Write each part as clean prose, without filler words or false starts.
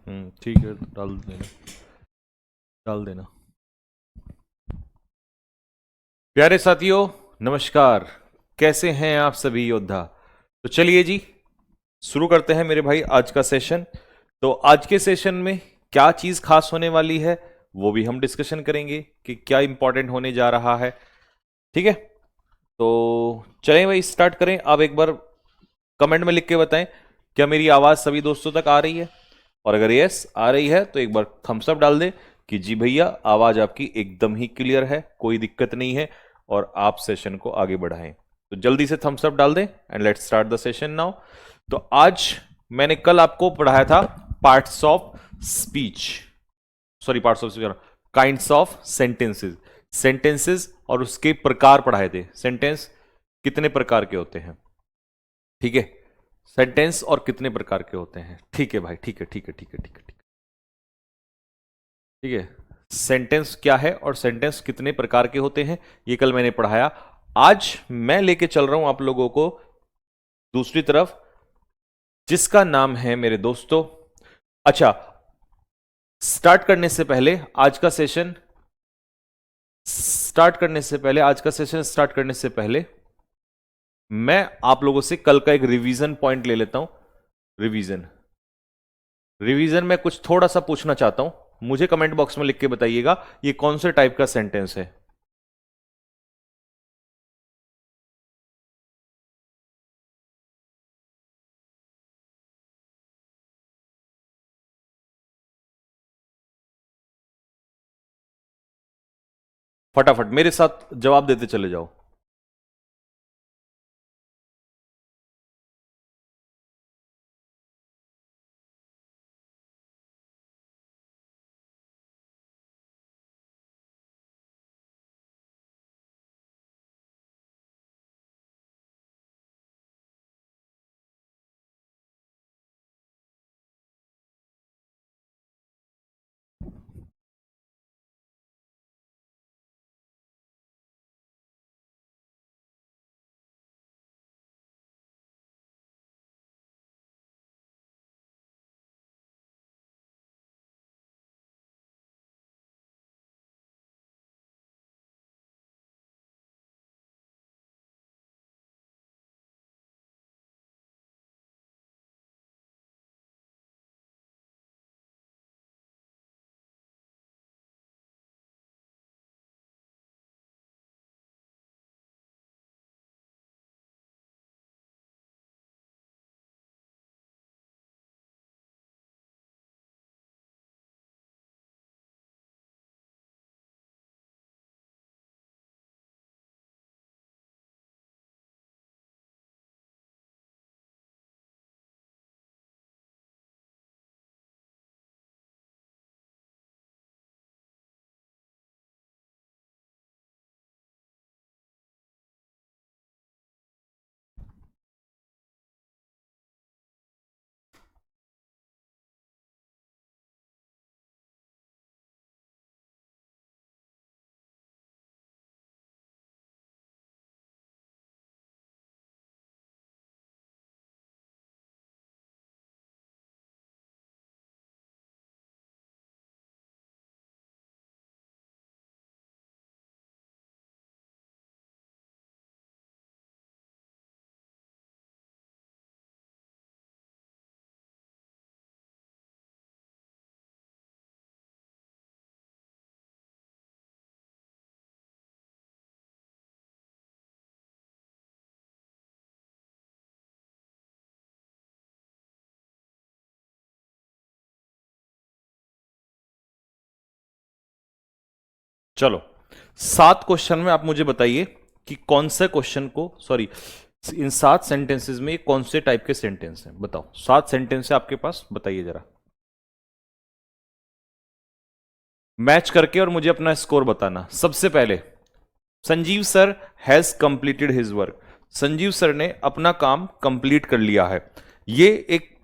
ठीक है, तो डाल देना, डाल देना। प्यारे साथियों, नमस्कार। कैसे हैं आप सभी योद्धा? तो चलिए जी, शुरू करते हैं मेरे भाई आज का सेशन। तो आज के सेशन में क्या चीज खास होने वाली है वो भी हम डिस्कशन करेंगे कि क्या इंपॉर्टेंट होने जा रहा है। ठीक है, तो चलें भाई, स्टार्ट करें। आप एक बार कमेंट में लिख के बताएं क्या मेरी आवाज सभी दोस्तों तक आ रही है, और अगर यस आ रही है तो एक बार थम्स अप डाल दें कि जी भैया आवाज आपकी एकदम ही क्लियर है, कोई दिक्कत नहीं है, और आप सेशन को आगे बढ़ाएं। तो जल्दी से थम्स अप डाल दें and let's start the session now. तो आज मैंने कल आपको पढ़ाया था parts of speech, sorry parts of speech, kinds of sentences, sentences और उसके प्रकार पढ़ाए थे। सेंटेंस कितने प्रकार के होते हैं, ठीक है, सेंटेंस और कितने प्रकार के होते हैं। ठीक है भाई, ठीक है ठीक है ठीक है ठीक है ठीक है ठीक है। सेंटेंस क्या है और सेंटेंस कितने प्रकार के होते हैं ये कल मैंने पढ़ाया। आज मैं लेके चल रहा हूं आप लोगों को दूसरी तरफ, जिसका नाम है मेरे दोस्तों, अच्छा, स्टार्ट करने से पहले आज का सेशन स्टार्ट करने से पहले मैं आप लोगों से कल का एक रिवीजन पॉइंट ले लेता हूं। रिवीजन रिवीजन में कुछ थोड़ा सा पूछना चाहता हूं, मुझे कमेंट बॉक्स में लिख के बताइएगा ये कौन से टाइप का सेंटेंस है। फटाफट मेरे साथ जवाब देते चले जाओ। चलो, 7 क्वेश्चन में आप मुझे बताइए कि कौन से क्वेश्चन को, सॉरी, इन 7 सेंटेंसेस में कौन से टाइप के सेंटेंस हैं, बताओ। 7 सेंटेंस है आपके पास, बताइए जरा मैच करके, और मुझे अपना स्कोर बताना। सबसे पहले, Sanjeev sir has completed his work. Sanjeev sir ने अपना काम कंप्लीट कर लिया है, ये एक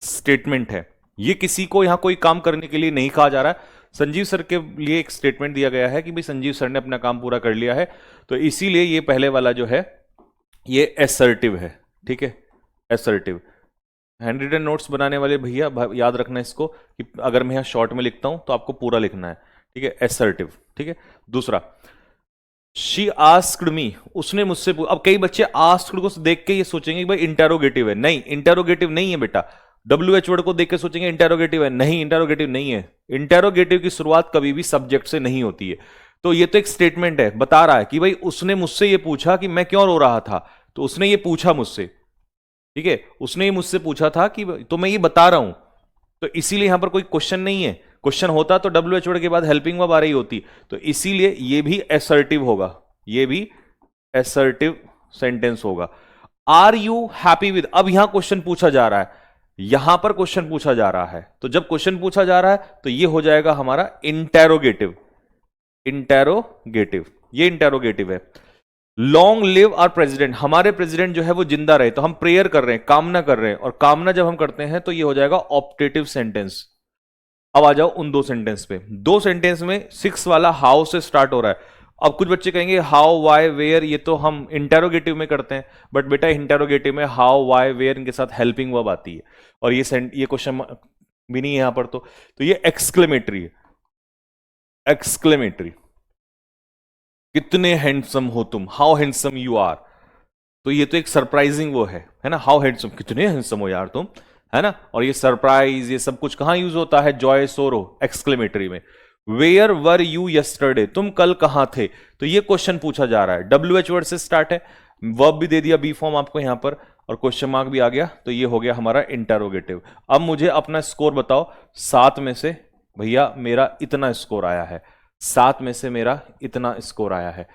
स्टेटमेंट है। ये किसी को यहां कोई काम करने के लिए नहीं कहा जा रहा है, संजीव सर के लिए एक स्टेटमेंट दिया गया है कि भाई संजीव सर ने अपना काम पूरा कर लिया है। तो इसीलिए ये पहले वाला जो है ये एसर्टिव है, ठीक है, एसर्टिव। हैंड रिटन नोट्स बनाने वाले भैया याद रखना इसको कि अगर मैं यहाँ शॉर्ट में लिखता हूं तो आपको पूरा लिखना है, ठीक है, एसर्टिव, ठीक है। दूसरा, शी आस्क्ड मी, उसने मुझसे अब कई बच्चे आस्क्ड को देख के ये सोचेंगे कि भाई इंटेरोगेटिव है, नहीं इंटेरोगेटिव नहीं है बेटा। डब्ल्यू एच वर्ड को देख के सोचेंगे इंटेरोगेटिव है, नहीं इंटेरोगेटिव नहीं है। इंटेरोगेटिव की शुरुआत कभी भी सब्जेक्ट से नहीं होती है। तो ये तो एक स्टेटमेंट है, बता रहा है कि भाई उसने मुझसे ये पूछा कि मैं क्यों रो रहा था, तो उसने ये पूछा मुझसे, ठीक है, उसने ये मुझसे पूछा था कि तो मैं ये बता रहा हूं, तो इसीलिए यहां पर कोई क्वेश्चन नहीं है। क्वेश्चन होता तो डब्ल्यू एच वर्ड के बाद हेल्पिंग वर्ब आ रही होती, तो इसीलिए ये भी एसर्टिव होगा, ये भी एसर्टिव सेंटेंस होगा। आर यू हैप्पी विद, अब यहां क्वेश्चन पूछा जा रहा है, यहां पर क्वेश्चन पूछा जा रहा है, तो जब क्वेश्चन पूछा जा रहा है तो ये हो जाएगा हमारा इंटेरोगेटिव, इंटेरोगेटिव, ये इंटेरोगेटिव है। लॉन्ग लिव आवर प्रेसिडेंट, हमारे प्रेसिडेंट जो है वो जिंदा रहे, तो हम प्रेयर कर रहे हैं, कामना कर रहे हैं, और कामना जब हम करते हैं तो ये हो जाएगा ऑप्टेटिव सेंटेंस। अब आ जाओ उन दो सेंटेंस पे। दो सेंटेंस में 6 वाला हाउ से स्टार्ट हो रहा है। अब कुछ बच्चे कहेंगे हाउ वाई वेयर, ये तो हम इंटेरोगेटिव में करते हैं, बट बेटा इंटेरोगेटिव में हाउ वाई वेयर इनके साथ हेल्पिंग वर्ब आती है, और ये क्वेश्चन भी नहीं है यहां पर, तो ये एक्सक्लेमेटरी है, एक्सक्लेमेटरी, कितने हैंडसम हो तुम, हाउ हैंडसम यू आर, तो ये तो एक सरप्राइजिंग वो है ना, हाउ हैंडसम, कितने हैंडसम हो यार तुम, है ना। और ये सरप्राइज, ये सब कुछ कहां यूज होता है, जॉय सोरो, एक्सक्लेमेटरी में। वेयर वर यू यस्टरडे, तुम कल कहां थे, तो ये क्वेश्चन पूछा जा रहा है, डब्ल्यू एच वर्ड से स्टार्ट है, वर्ब भी दे दिया बी फॉर्म आपको यहां पर, और क्वेश्चन मार्क भी आ गया, तो ये हो गया हमारा इंटेरोगेटिव। अब मुझे अपना स्कोर बताओ, 7 में से भैया मेरा इतना स्कोर आया है, 7 में से मेरा इतना स्कोर आया है।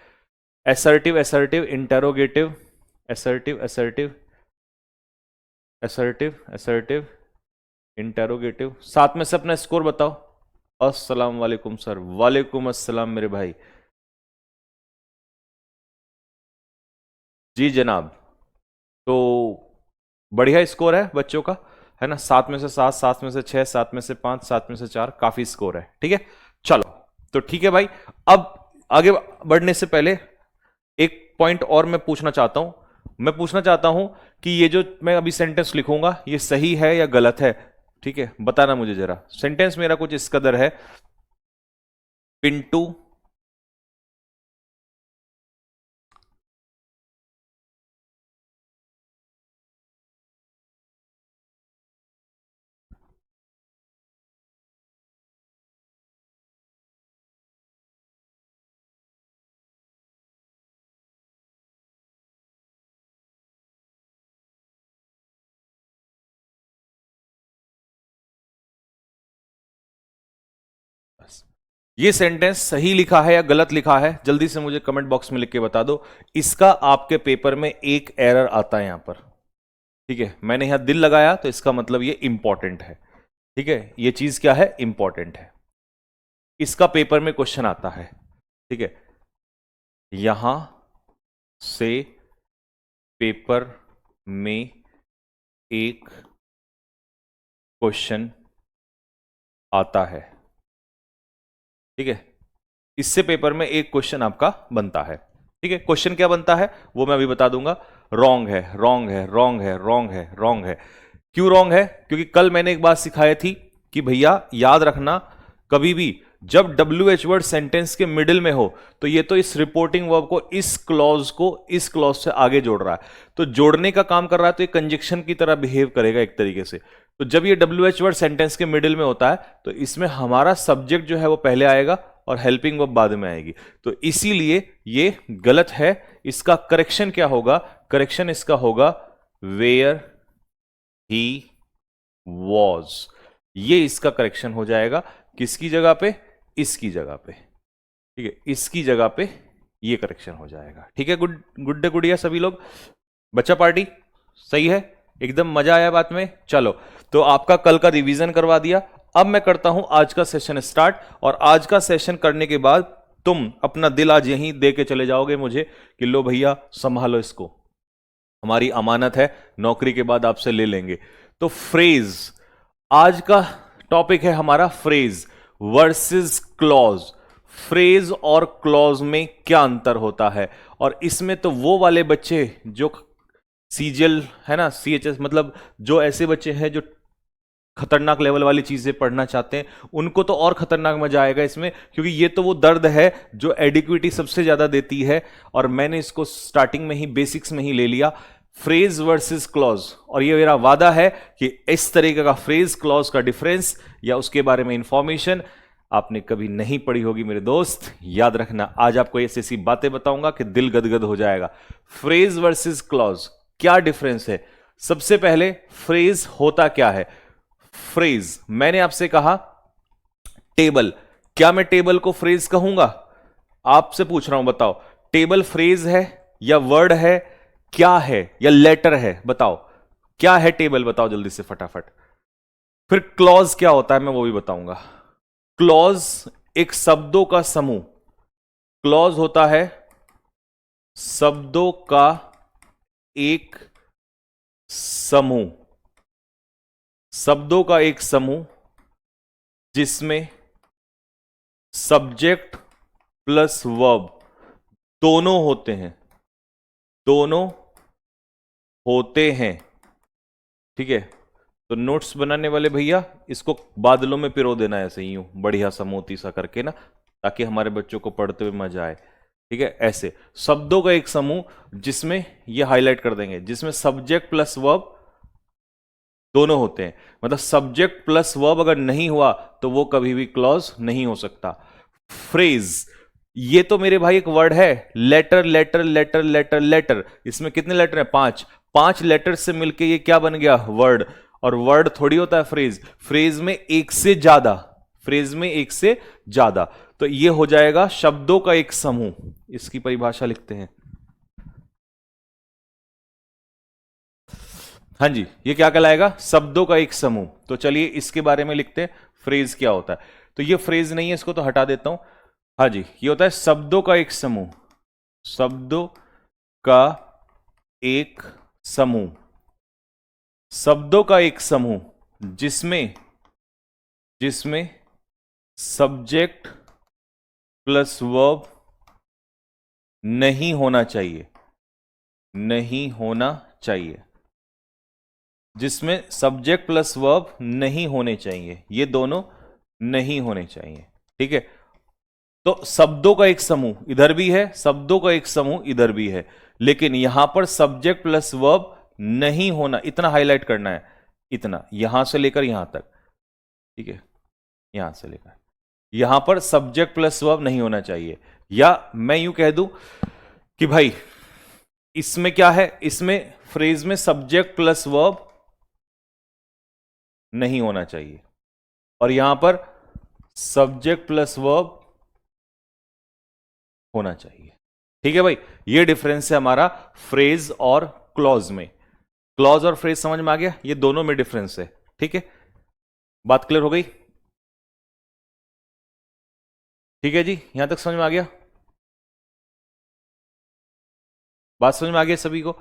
Assertive assertive interrogative, assertive assertive assertive assertive interrogative, 7 में से अपना स्कोर बताओ। अस्सलाम वालेकुम सर, वालेकुम अस्सलाम मेरे भाई, जी जनाब। तो बढ़िया स्कोर है बच्चों का, है ना, 7 में से 7, 7 में से 6, 7 में से 5, 7 में से 4, काफी स्कोर है, ठीक है। चलो तो ठीक है भाई, अब आगे बढ़ने से पहले एक पॉइंट और मैं पूछना चाहता हूं, मैं पूछना चाहता हूं कि ये जो मैं अभी सेंटेंस लिखूंगा ये सही है या गलत है, ठीक है, बताना मुझे जरा। सेंटेंस मेरा कुछ इस कदर है, पिंटू ये सेंटेंस सही लिखा है या गलत लिखा है, जल्दी से मुझे कमेंट बॉक्स में लिख के बता दो। इसका आपके पेपर में एक एरर आता है यहां पर, ठीक है, मैंने यहां दिल लगाया तो इसका मतलब ये इंपॉर्टेंट है, ठीक है, ये चीज क्या है, इंपॉर्टेंट है, इसका पेपर में क्वेश्चन आता है, ठीक है, यहां से पेपर में एक क्वेश्चन आता है, ठीक है, इससे पेपर में एक क्वेश्चन आपका बनता है, ठीक है। क्वेश्चन क्या बनता है वो मैं अभी बता दूंगा। रॉन्ग है, रॉन्ग है, रॉन्ग है, रॉन्ग है, रॉन्ग है। क्यों रॉन्ग है, क्योंकि कल मैंने एक बात सिखाई थी कि भैया याद रखना, कभी भी जब डब्ल्यू एच वर्ड सेंटेंस के मिडिल में हो तो ये तो इस रिपोर्टिंग वर्ब को इस क्लॉज से आगे जोड़ रहा है, तो जोड़ने का काम कर रहा है, तो ये कंजक्शन की तरह बिहेव करेगा एक तरीके से। तो जब ये डब्ल्यू एच वर्ड सेंटेंस के मिडिल में होता है तो इसमें हमारा सब्जेक्ट जो है वो पहले आएगा और हेल्पिंग वर्ब बाद में आएगी, तो इसीलिए ये गलत है। इसका करेक्शन क्या होगा, करेक्शन इसका होगा वेयर ही वॉज, ये इसका करेक्शन हो जाएगा, किसकी जगह पे, इसकी जगह पे, ठीक है, इसकी जगह पे ये करेक्शन हो जाएगा, ठीक है। गुड गुड डे गुड़िया सभी लोग, बच्चा पार्टी सही है, एकदम मजा आया बात में। चलो तो आपका कल का रिवीजन करवा दिया, अब मैं करता हूं आज का सेशन स्टार्ट, और आज का सेशन करने के बाद तुम अपना दिल आज यहीं दे के चले जाओगे मुझे कि लो भैया संभालो इसको, हमारी अमानत है, नौकरी के बाद आपसे ले लेंगे। तो फ्रेज, आज का टॉपिक है हमारा फ्रेज वर्सेस क्लॉज। फ्रेज और क्लॉज में क्या अंतर होता है, और इसमें तो वो वाले बच्चे जो सीजीएल है ना, सीएचएस, मतलब जो ऐसे बच्चे हैं जो खतरनाक लेवल वाली चीजें पढ़ना चाहते हैं उनको तो और खतरनाक मजा आएगा इसमें, क्योंकि ये तो वो दर्द है जो एडिक्विटी सबसे ज्यादा देती है। और मैंने इसको स्टार्टिंग में ही बेसिक्स में ही ले लिया, फ्रेज वर्सेस क्लॉज। और ये मेरा वादा है कि इस तरीके का फ्रेज क्लॉज का डिफरेंस या उसके बारे में इंफॉर्मेशन आपने कभी नहीं पढ़ी होगी मेरे दोस्त, याद रखना। आज आपको ऐसी ऐसी बातें बताऊंगा कि दिल गदगद हो जाएगा। फ्रेज वर्सेस क्लॉज क्या डिफरेंस है? सबसे पहले फ्रेज होता क्या है? फ्रेज, मैंने आपसे कहा टेबल, क्या मैं टेबल को फ्रेज कहूंगा? आपसे पूछ रहा हूं, बताओ टेबल फ्रेज है या वर्ड है, क्या है, या लेटर है? बताओ क्या है टेबल, बताओ जल्दी से फटाफट। फिर क्लॉज क्या होता है मैं वो भी बताऊंगा। क्लॉज एक शब्दों का समूह, क्लॉज होता है शब्दों का एक समूह, शब्दों का एक समूह जिसमें सब्जेक्ट प्लस वर्ब दोनों होते हैं, दोनों होते हैं। ठीक है, तो नोट्स बनाने वाले भैया इसको बादलों में पिरो देना ऐसे ही, यूं बढ़िया सा मोती सा करके ना, ताकि हमारे बच्चों को पढ़ते हुए मजा आए। ठीक है, ऐसे शब्दों का एक समूह जिसमें ये हाईलाइट कर देंगे, जिसमें सब्जेक्ट प्लस वर्ब दोनों होते हैं। मतलब सब्जेक्ट प्लस वर्ब अगर नहीं हुआ तो वो कभी भी क्लॉज नहीं हो सकता। फ्रेज, ये तो मेरे भाई एक वर्ड है, letter letter letter letter letter, इसमें कितने लेटर हैं? 5। 5 लेटर से मिलके ये क्या बन गया? वर्ड। और वर्ड थोड़ी होता है फ्रेज, फ्रेज में एक से ज्यादा, फ्रेज में एक से ज्यादा। तो ये हो जाएगा शब्दों का एक समूह। इसकी परिभाषा लिखते हैं। हाँ जी, ये क्या कहलाएगा? शब्दों का एक समूह। तो चलिए इसके बारे में लिखते हैं, फ्रेज क्या होता है। तो ये फ्रेज नहीं है, इसको तो हटा देता हूं। हाँ जी, ये होता है शब्दों का एक समूह, शब्दों का एक समूह, शब्दों का एक समूह जिसमें जिसमें सब्जेक्ट प्लस वर्ब नहीं होना चाहिए, नहीं होना चाहिए, जिसमें सब्जेक्ट प्लस वर्ब नहीं होने चाहिए, ये दोनों नहीं होने चाहिए। ठीक है, तो शब्दों का एक समूह इधर भी है, शब्दों का एक समूह इधर भी है, लेकिन यहां पर सब्जेक्ट प्लस वर्ब नहीं होना, इतना हाईलाइट करना है, इतना यहां से लेकर यहां तक। ठीक है, यहां से लेकर यहां पर सब्जेक्ट प्लस वर्ब नहीं होना चाहिए। या मैं यूं कह दूं कि भाई इसमें क्या है, इसमें फ्रेज में सब्जेक्ट प्लस वर्ब नहीं होना चाहिए और यहां पर सब्जेक्ट प्लस वर्ब होना चाहिए। ठीक है भाई, ये डिफरेंस है हमारा फ्रेज और क्लॉज में। क्लॉज और फ्रेज समझ में आ गया, ये दोनों में डिफरेंस है। ठीक है, बात क्लियर हो गई? ठीक है जी, यहां तक समझ में आ गया? बात समझ में आ गया सभी को?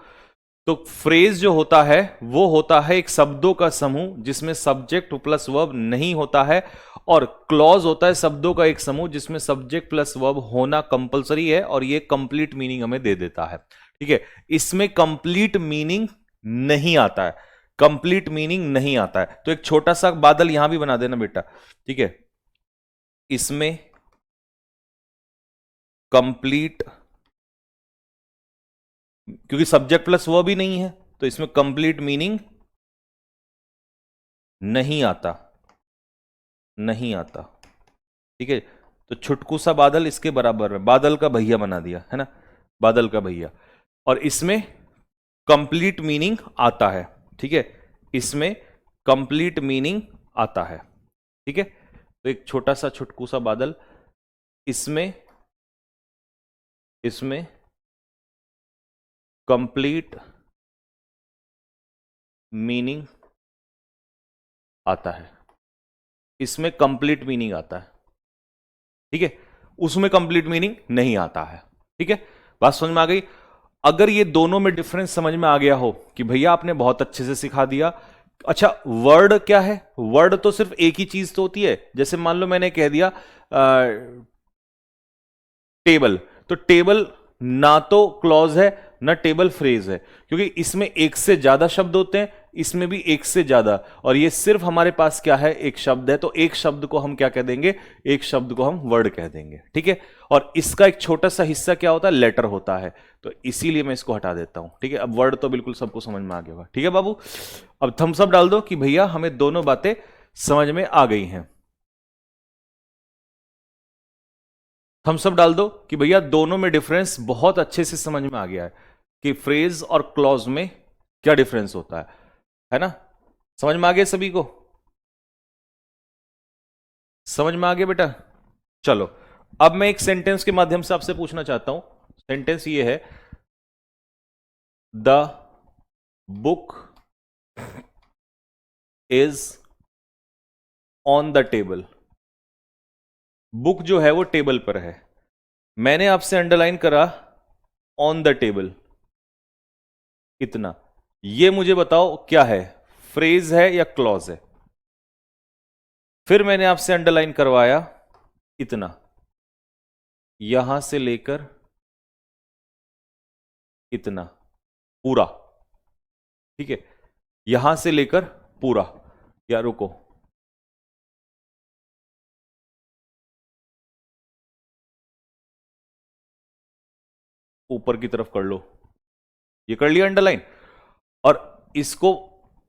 तो फ्रेज जो होता है वो होता है एक शब्दों का समूह जिसमें सब्जेक्ट प्लस वर्ब नहीं होता है, और क्लॉज होता है शब्दों का एक समूह जिसमें सब्जेक्ट प्लस वर्ब होना कंपलसरी है और ये कंप्लीट मीनिंग हमें दे देता है। ठीक है, इसमें कंप्लीट मीनिंग नहीं आता है, कंप्लीट मीनिंग नहीं आता है। तो एक छोटा सा बादल यहां भी बना देना बेटा। ठीक है, इसमें कंप्लीट, क्योंकि सब्जेक्ट प्लस वर्ब भी नहीं है तो इसमें कंप्लीट मीनिंग नहीं आता, नहीं आता। ठीक है, तो छुटकू सा बादल इसके बराबर में बादल का भैया बना दिया है ना, बादल का भैया। और इसमें कंप्लीट मीनिंग आता है। ठीक है, इसमें कंप्लीट मीनिंग आता है। ठीक है, तो एक छोटा सा छुटकू सा बादल, इसमें इसमें कंप्लीट मीनिंग आता है, इसमें कंप्लीट मीनिंग आता है। ठीक है, उसमें कंप्लीट मीनिंग नहीं आता है। ठीक है, बात समझ में आ गई? अगर ये दोनों में डिफरेंस समझ में आ गया हो कि भैया आपने बहुत अच्छे से सिखा दिया। अच्छा, वर्ड क्या है? वर्ड तो सिर्फ एक ही चीज तो होती है। जैसे मान लो मैंने कह दिया टेबल, तो टेबल ना तो क्लॉज है ना टेबल फ्रेज है, क्योंकि इसमें एक से ज्यादा शब्द होते हैं, इसमें भी एक से ज्यादा, और ये सिर्फ हमारे पास क्या है, एक शब्द है, तो एक शब्द को हम क्या कह देंगे, एक शब्द को हम वर्ड कह देंगे, ठीक है। और इसका एक छोटा सा हिस्सा क्या होता है, लेटर होता है, तो इसीलिए मैं इसको हटा देता हूं, ठीक है। अब वर्ड तो बिल्कुल सबको समझ में आ गया होगा, ठीक है बाबू। अब थम्स अप डाल दो कि भैया हमें दोनों बातें समझ में आ गई हैं। थम्स अप डाल दो कि भैया दोनों में डिफरेंस बहुत अच्छे से समझ में आ गया है, कि फ्रेज और क्लॉज में क्या डिफरेंस होता है ना। समझ में आ गया सभी को, समझ में आ गया बेटा। चलो अब मैं एक सेंटेंस के माध्यम से आपसे पूछना चाहता हूं। सेंटेंस ये है, the book is on the table. Book जो है वो टेबल पर है, मैंने आपसे अंडरलाइन करा ऑन द टेबल, इतना। ये मुझे बताओ क्या है, फ्रेज है या क्लॉज है। फिर मैंने आपसे अंडरलाइन करवाया इतना, यहां से लेकर इतना पूरा, ठीक है, यहां से लेकर पूरा। या रुको, ऊपर की तरफ कर लो, ये कर लिया अंडरलाइन, और इसको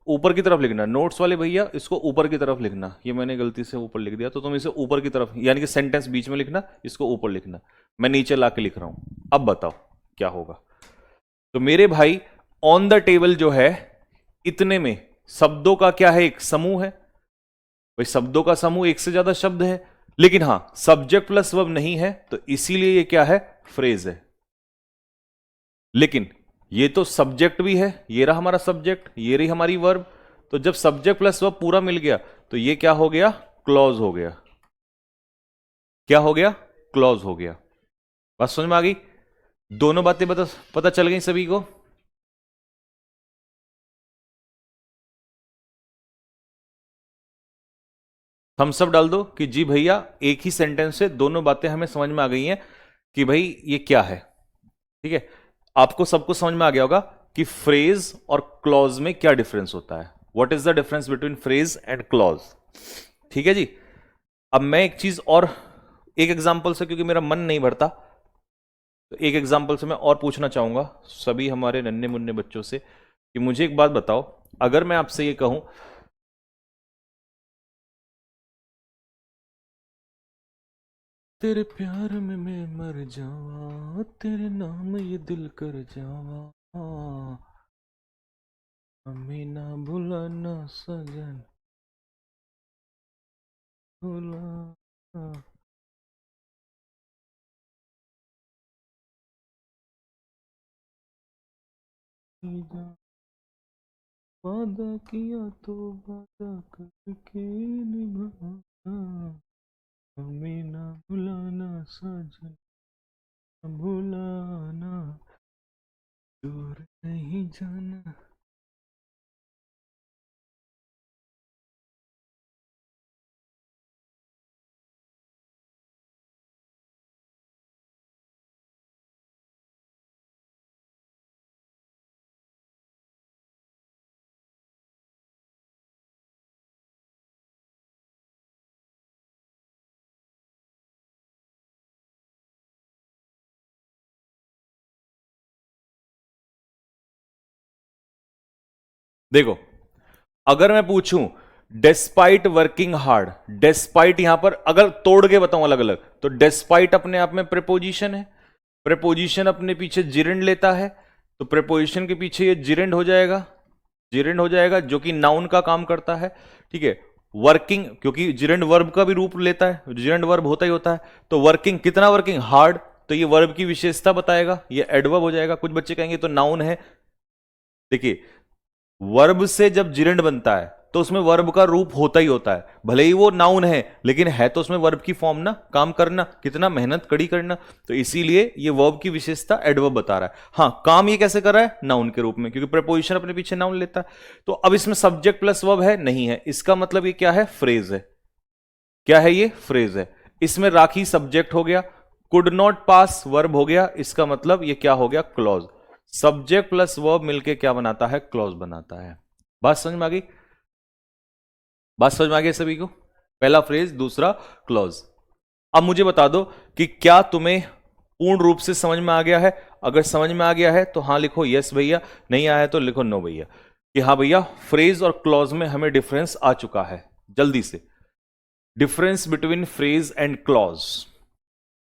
ऊपर की तरफ लिखना। नोट्स वाले भैया इसको ऊपर की तरफ लिखना, ये मैंने गलती से ऊपर लिख दिया, तो तुम इसे ऊपर की तरफ, यानी कि सेंटेंस बीच में लिखना, इसको ऊपर लिखना। मैं नीचे ला के लिख रहा हूं, अब बताओ क्या होगा। तो मेरे भाई ऑन द टेबल जो है, इतने में शब्दों का क्या है, एक समूह है भाई, शब्दों का समूह, एक से ज्यादा शब्द है, लेकिन हां सब्जेक्ट प्लस वर्ब नहीं है, तो इसीलिए ये क्या है, फ्रेज है। लेकिन ये तो सब्जेक्ट भी है, ये रहा हमारा सब्जेक्ट, ये रही हमारी वर्ब, तो जब सब्जेक्ट प्लस वर्ब पूरा मिल गया तो ये क्या हो गया, क्लॉज हो गया। क्या हो गया, क्लॉज हो गया। बात समझ में आ गई, दोनों बातें पता चल गई सभी को। थम्स अप डाल दो कि जी भैया एक ही सेंटेंस से दोनों बातें हमें समझ में आ गई हैं, कि भाई ये क्या है, ठीक है। आपको सबको समझ में आ गया होगा कि फ्रेज और क्लॉज में क्या डिफरेंस होता है, what is the difference between phrase and clause, ठीक है जी। अब मैं एक चीज और, एक एग्जांपल से, क्योंकि मेरा मन नहीं भरता, तो एक एग्जांपल से मैं और पूछना चाहूंगा सभी हमारे नन्हे मुन्ने बच्चों से, कि मुझे एक बात बताओ, अगर मैं आपसे ये कहूं, तेरे प्यार में मैं मर जावा, तेरे नाम ये दिल कर जावा, हमें ना भुलाना सजन, भुलाना। वादा किया तो वादा करके निभाना, हमें ना भुलाना सजन, भुलाना, दूर नहीं जाना। देखो, अगर मैं पूछूं डेस्पाइट वर्किंग हार्ड, डेस्पाइट यहां पर अगर तोड़ के बताऊं अलग अलग, तो डेस्पाइट अपने आप में प्रेपोजिशन है, प्रेपोजिशन अपने पीछे जिरेंड लेता है, तो प्रेपोजिशन के पीछे ये जिरेंड हो जाएगा, जिरेंड हो जाएगा, जो कि नाउन का काम करता है, ठीक है। वर्किंग, क्योंकि जिरेंड वर्ब का भी रूप लेता है, जिरेंड वर्ब होता ही होता है, तो वर्किंग, कितना वर्किंग, हार्ड, तो ये वर्ब की विशेषता बताएगा, ये एडवर्ब हो जाएगा। कुछ बच्चे कहेंगे तो नाउन है, देखिए वर्ब से जब जिरेंड बनता है तो उसमें वर्ब का रूप होता ही होता है, भले ही वो नाउन है, लेकिन है तो उसमें वर्ब की फॉर्म ना, काम करना, कितना मेहनत कड़ी करना, तो इसीलिए ये वर्ब की विशेषता एडवर्ब बता रहा है। हां काम ये कैसे कर रहा है, नाउन के रूप में, क्योंकि प्रीपोजिशन अपने पीछे नाउन लेता है। तो अब इसमें सब्जेक्ट प्लस वर्ब है, नहीं है, इसका मतलब ये क्या है, फ्रेज है। क्या है ये, फ्रेज है। इसमें राखी सब्जेक्ट हो गया, कुड नॉट पास वर्ब हो गया, इसका मतलब ये क्या हो गया, क्लॉज। सब्जेक्ट प्लस वर्ब मिलके क्या बनाता है? क्लॉज बनाता है। बात समझ में आ गई? बात समझ में आ गई सभी को? पहला फ्रेज, दूसरा क्लॉज। अब मुझे बता दो कि क्या तुम्हें पूर्ण रूप से समझ में आ गया है? अगर समझ में आ गया है तो हाँ लिखो यस भैया, नहीं आया है तो लिखो नो भैया, कि हाँ भैया फ्रेज और क्लॉज में हमें डिफरेंस आ चुका है। जल्दी से, difference between phrase and clause.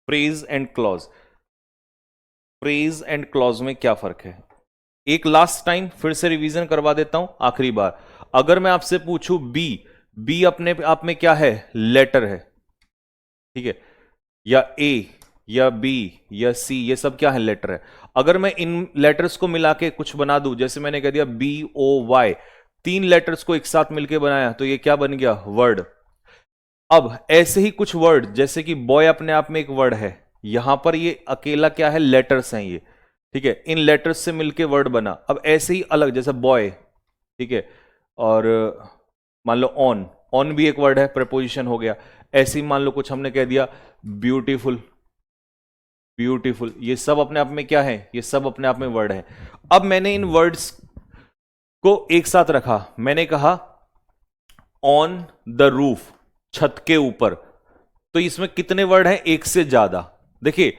Phrase and clause, phrase and clause में क्या फर्क है? एक लास्ट टाइम फिर से रिवीजन करवा देता हूं, आखिरी बार। अगर मैं आपसे पूछूं बी, बी अपने आप में क्या है? लेटर है, ठीक है? या ए या बी या सी, ये सब क्या है? लेटर है। अगर मैं इन लेटर्स को मिला के कुछ बना दूं, जैसे मैंने कह दिया बी ओ वाई, तीन लेटर्स को एक साथ मिलके बनाया, तो ये क्या बन गया? वर्ड। अब ऐसे ही कुछ वर्ड, जैसे कि बॉय अपने आप में एक वर्ड है, यहां पर ये अकेला क्या है? लेटर्स हैं ये, ठीक है? इन लेटर्स से मिलके वर्ड बना। अब ऐसे ही अलग, जैसे बॉय, ठीक है, और मान लो ऑन, ऑन भी एक वर्ड है, प्रपोजिशन हो गया। ऐसे ही मान लो कुछ हमने कह दिया ब्यूटीफुल, ब्यूटीफुल, ये सब अपने आप में क्या है? ये सब अपने आप में वर्ड है। अब मैंने इन वर्ड्स को एक साथ रखा, मैंने कहा ऑन द रूफ, छत के ऊपर, तो इसमें कितने वर्ड हैं? एक से ज्यादा। देखिए,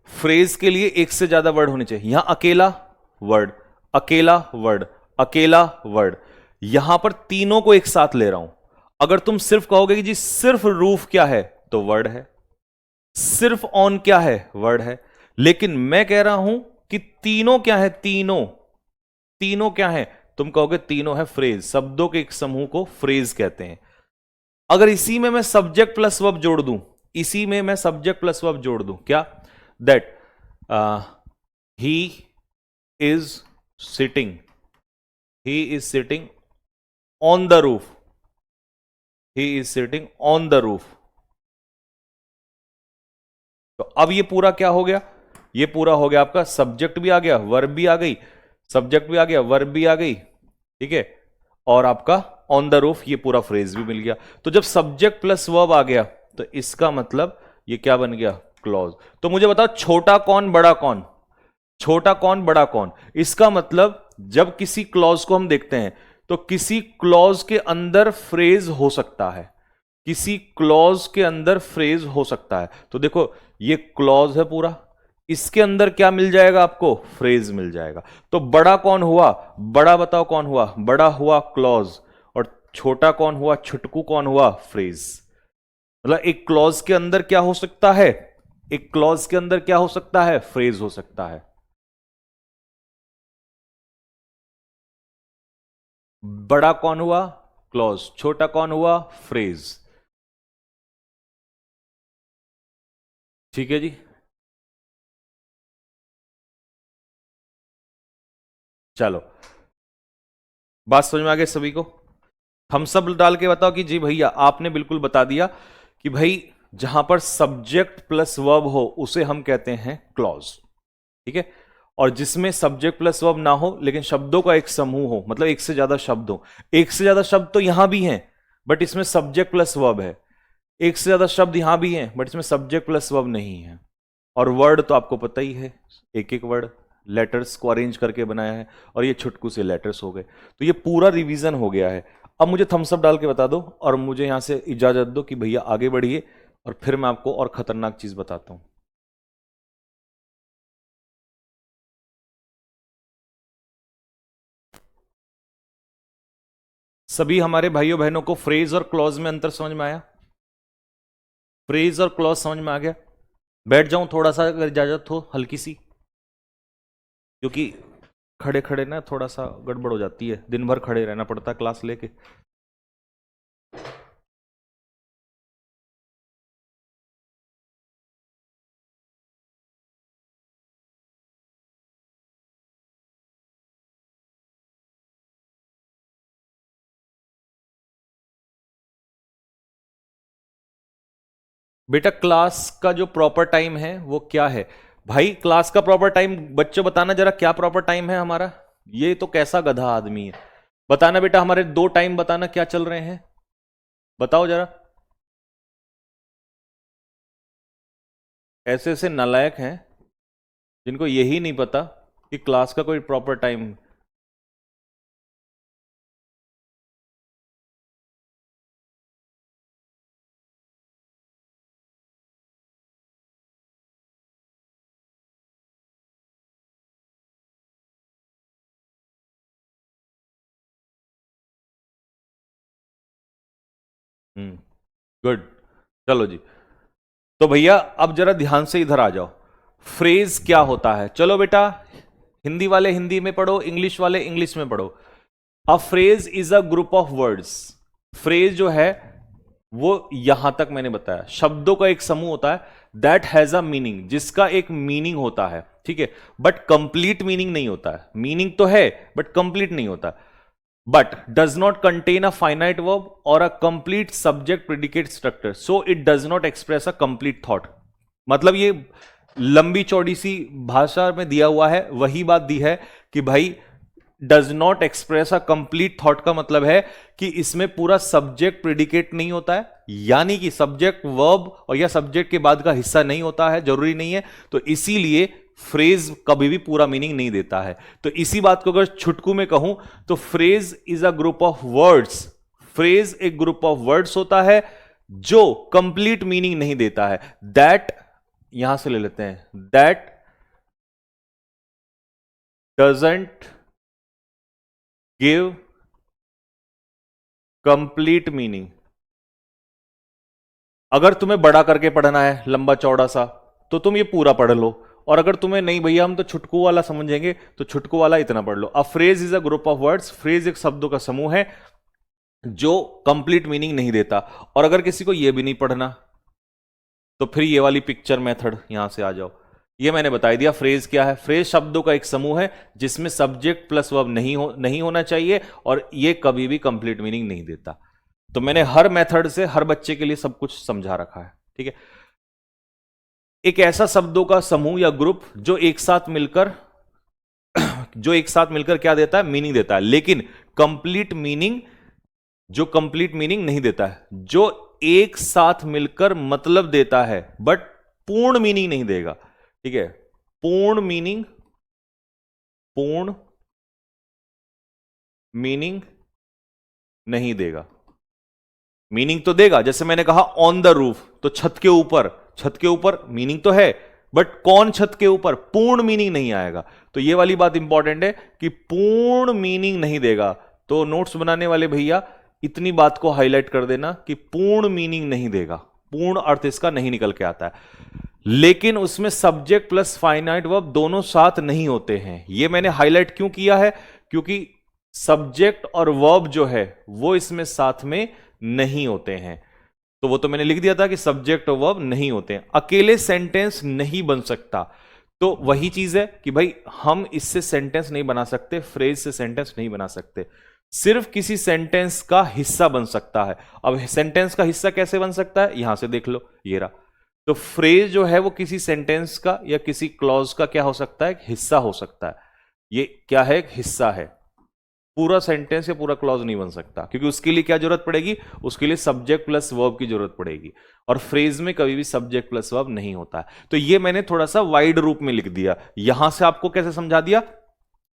फ्रेज के लिए एक से ज्यादा वर्ड होने चाहिए। यहां अकेला वर्ड, अकेला वर्ड, अकेला वर्ड, यहां पर तीनों को एक साथ ले रहा हूं। अगर तुम सिर्फ कहोगे कि जी सिर्फ रूफ क्या है, तो वर्ड है। सिर्फ ऑन क्या है? वर्ड है। लेकिन मैं कह रहा हूं कि तीनों क्या है? तीनों, तीनों क्या है? तुम कहोगे तीनों है फ्रेज, शब्दों के एक समूह को फ्रेज कहते हैं। अगर इसी में मैं सब्जेक्ट प्लस वर्ब जोड़ दूं, इसी में मैं सब्जेक्ट प्लस वर्ब जोड़ दूं, क्या? That he is sitting, he is sitting on the roof, he is sitting on the roof, तो अब ये पूरा क्या हो गया? ये पूरा हो गया आपका सब्जेक्ट भी आ गया, वर्ब भी आ गई, सब्जेक्ट भी आ गया, वर्ब भी आ गई, ठीक है, और आपका ऑन द रूफ, ये पूरा फ्रेज भी मिल गया। तो जब सब्जेक्ट प्लस वर्ब आ गया, तो इसका मतलब ये क्या बन गया? क्लॉज। तो मुझे बताओ, छोटा कौन बड़ा कौन? छोटा कौन बड़ा कौन? इसका मतलब जब किसी क्लॉज को हम देखते हैं, तो किसी क्लॉज के अंदर फ्रेज हो सकता है, किसी क्लॉज के अंदर फ्रेज हो सकता है। तो देखो, ये क्लॉज है पूरा, इसके अंदर क्या मिल जाएगा आपको? फ्रेज मिल जाएगा। तो बड़ा कौन हुआ? बड़ा बताओ कौन हुआ? बड़ा हुआ क्लॉज, और छोटा कौन हुआ? छुटकू कौन हुआ? फ्रेज। मतलब एक क्लॉज के अंदर क्या हो सकता है? एक क्लॉज के अंदर क्या हो सकता है? फ्रेज हो सकता है। बड़ा कौन हुआ? क्लॉज। छोटा कौन हुआ? फ्रेज। ठीक है जी। चलो, बात समझ में आ गई सभी को? हम सब डाल के बताओ कि जी भैया आपने बिल्कुल बता दिया कि भाई जहां पर सब्जेक्ट प्लस वर्ब हो उसे हम कहते हैं क्लॉज, ठीक है? और जिसमें सब्जेक्ट प्लस वर्ब ना हो लेकिन शब्दों का एक समूह हो, मतलब एक से ज्यादा शब्द हो। एक से ज्यादा शब्द तो यहां भी हैं, बट इसमें सब्जेक्ट प्लस वर्ब है। एक से ज्यादा शब्द यहां भी हैं, बट इसमें सब्जेक्ट प्लस वर्ब नहीं है। और वर्ड तो आपको पता ही है, एक एक वर्ड लेटर्स को अरेंज करके बनाया है, और ये छुटकू से लेटर्स हो गए। तो ये पूरा रिवीजन हो गया है। अब मुझे थम्स अप डाल के बता दो, और मुझे यहां से इजाजत दो कि भैया आगे बढ़िए, और फिर मैं आपको और खतरनाक चीज बताता हूं। सभी हमारे भाइयों बहनों को फ्रेज और क्लॉज में अंतर समझ में आया? फ्रेज और क्लॉज समझ में आ गया? बैठ जाऊं थोड़ा सा, अगर इजाजत हो, हल्की सी, क्योंकि खड़े खड़े ना थोड़ा सा गड़बड़ हो जाती है, दिन भर खड़े रहना पड़ता है क्लास लेके। बेटा क्लास का जो प्रॉपर टाइम है वो क्या है? भाई क्लास का प्रॉपर टाइम बच्चों बताना जरा, क्या प्रॉपर टाइम है हमारा? ये तो कैसा गधा आदमी है। बताना बेटा, हमारे दो टाइम बताना, क्या चल रहे हैं, बताओ जरा। ऐसे ऐसे नालायक हैं जिनको यही नहीं पता कि क्लास का कोई प्रॉपर टाइम? गुड। चलो जी, तो भैया अब जरा ध्यान से इधर आ जाओ। फ्रेज क्या होता है? चलो बेटा, हिंदी वाले हिंदी में पढ़ो, इंग्लिश वाले इंग्लिश में पढ़ो। अ phrase is a group of words. Phrase जो है वो यहां तक मैंने बताया, शब्दों का एक समूह होता है दैट हैज अ मीनिंग, जिसका एक मीनिंग होता है, ठीक है, बट कंप्लीट मीनिंग नहीं होता है। मीनिंग तो है बट कंप्लीट नहीं होता। But does not contain a finite verb or a complete subject predicate structure, so it does not express a complete thought. मतलब ये लंबी चौड़ी सी भाषा में दिया हुआ है, वही बात दी है कि भाई does not express a complete thought का मतलब है कि इसमें पूरा सब्जेक्ट प्रेडिकेट नहीं होता है, यानी कि सब्जेक्ट वर्ब और या सब्जेक्ट के बाद का हिस्सा नहीं होता है, जरूरी नहीं है। तो इसीलिए फ्रेज कभी भी पूरा मीनिंग नहीं देता है। तो इसी बात को अगर छुटकू में कहूं तो phrase is a group of words. Phrase एक ग्रुप ऑफ वर्ड्स होता है जो कंप्लीट मीनिंग नहीं देता है। दैट, यहां से ले लेते हैं, that doesn't give complete meaning. अगर तुम्हें बड़ा करके पढ़ना है लंबा चौड़ा सा, तो तुम ये पूरा पढ़ लो, और अगर तुम्हें नहीं भैया हम तो छुटकू वाला समझेंगे, तो छुटकू वाला इतना पढ़ लो। A phrase is a group of words. Phrase एक शब्दों का समूह है जो कंप्लीट मीनिंग नहीं देता। और अगर किसी को यह भी नहीं पढ़ना, तो फिर ये वाली पिक्चर मेथड यहां से आ जाओ। ये मैंने बता दिया फ्रेज क्या है। फ्रेज शब्दों का एक समूह है जिसमें सब्जेक्ट प्लस वर्ब नहीं होना चाहिए, और ये कभी भी कंप्लीट मीनिंग नहीं देता। तो मैंने हर मेथड से हर बच्चे के लिए सब कुछ समझा रखा है, ठीक है। एक ऐसा शब्दों का समूह या ग्रुप जो एक साथ मिलकर क्या देता है? मीनिंग देता है, लेकिन कंप्लीट मीनिंग, जो कंप्लीट मीनिंग नहीं देता है, जो एक साथ मिलकर मतलब देता है बट पूर्ण मीनिंग नहीं देगा, ठीक है। पूर्ण मीनिंग नहीं देगा। मीनिंग तो देगा, जैसे मैंने कहा ऑन द रूफ, तो छत के ऊपर, छत के ऊपर मीनिंग तो है, बट कौन छत के ऊपर, पूर्ण मीनिंग नहीं आएगा। तो ये वाली बात इंपॉर्टेंट है कि पूर्ण मीनिंग नहीं देगा। तो नोट्स बनाने वाले भैया इतनी बात को हाईलाइट कर देना कि पूर्ण मीनिंग नहीं देगा, पूर्ण अर्थ इसका नहीं निकल के आता है। लेकिन उसमें सब्जेक्ट प्लस फाइनाइट वर्ब दोनों साथ नहीं होते हैं। यह मैंने हाईलाइट क्यों किया है? क्योंकि सब्जेक्ट और वर्ब जो है वो इसमें साथ में नहीं होते हैं। तो वो तो मैंने लिख दिया था कि सब्जेक्ट और वर्ब नहीं होते हैं, अकेले सेंटेंस नहीं बन सकता। तो वही चीज है कि भाई हम इससे सेंटेंस नहीं बना सकते, फ्रेज से सेंटेंस नहीं बना सकते, सिर्फ किसी सेंटेंस का हिस्सा बन सकता है। अब सेंटेंस का हिस्सा कैसे बन सकता है? यहां से देख लो, ये रहा। तो फ्रेज जो है वो किसी सेंटेंस का या किसी क्लॉज का क्या हो सकता है? हिस्सा हो सकता है। ये क्या है? एक हिस्सा है। पूरा सेंटेंस या पूरा क्लॉज नहीं बन सकता, क्योंकि उसके लिए क्या जरूरत पड़ेगी? उसके लिए सब्जेक्ट प्लस वर्ब की जरूरत पड़ेगी, और फ्रेज में कभी भी सब्जेक्ट प्लस वर्ब नहीं होता है। तो ये मैंने थोड़ा सा वाइड रूप में लिख दिया। यहां से आपको कैसे समझा दिया?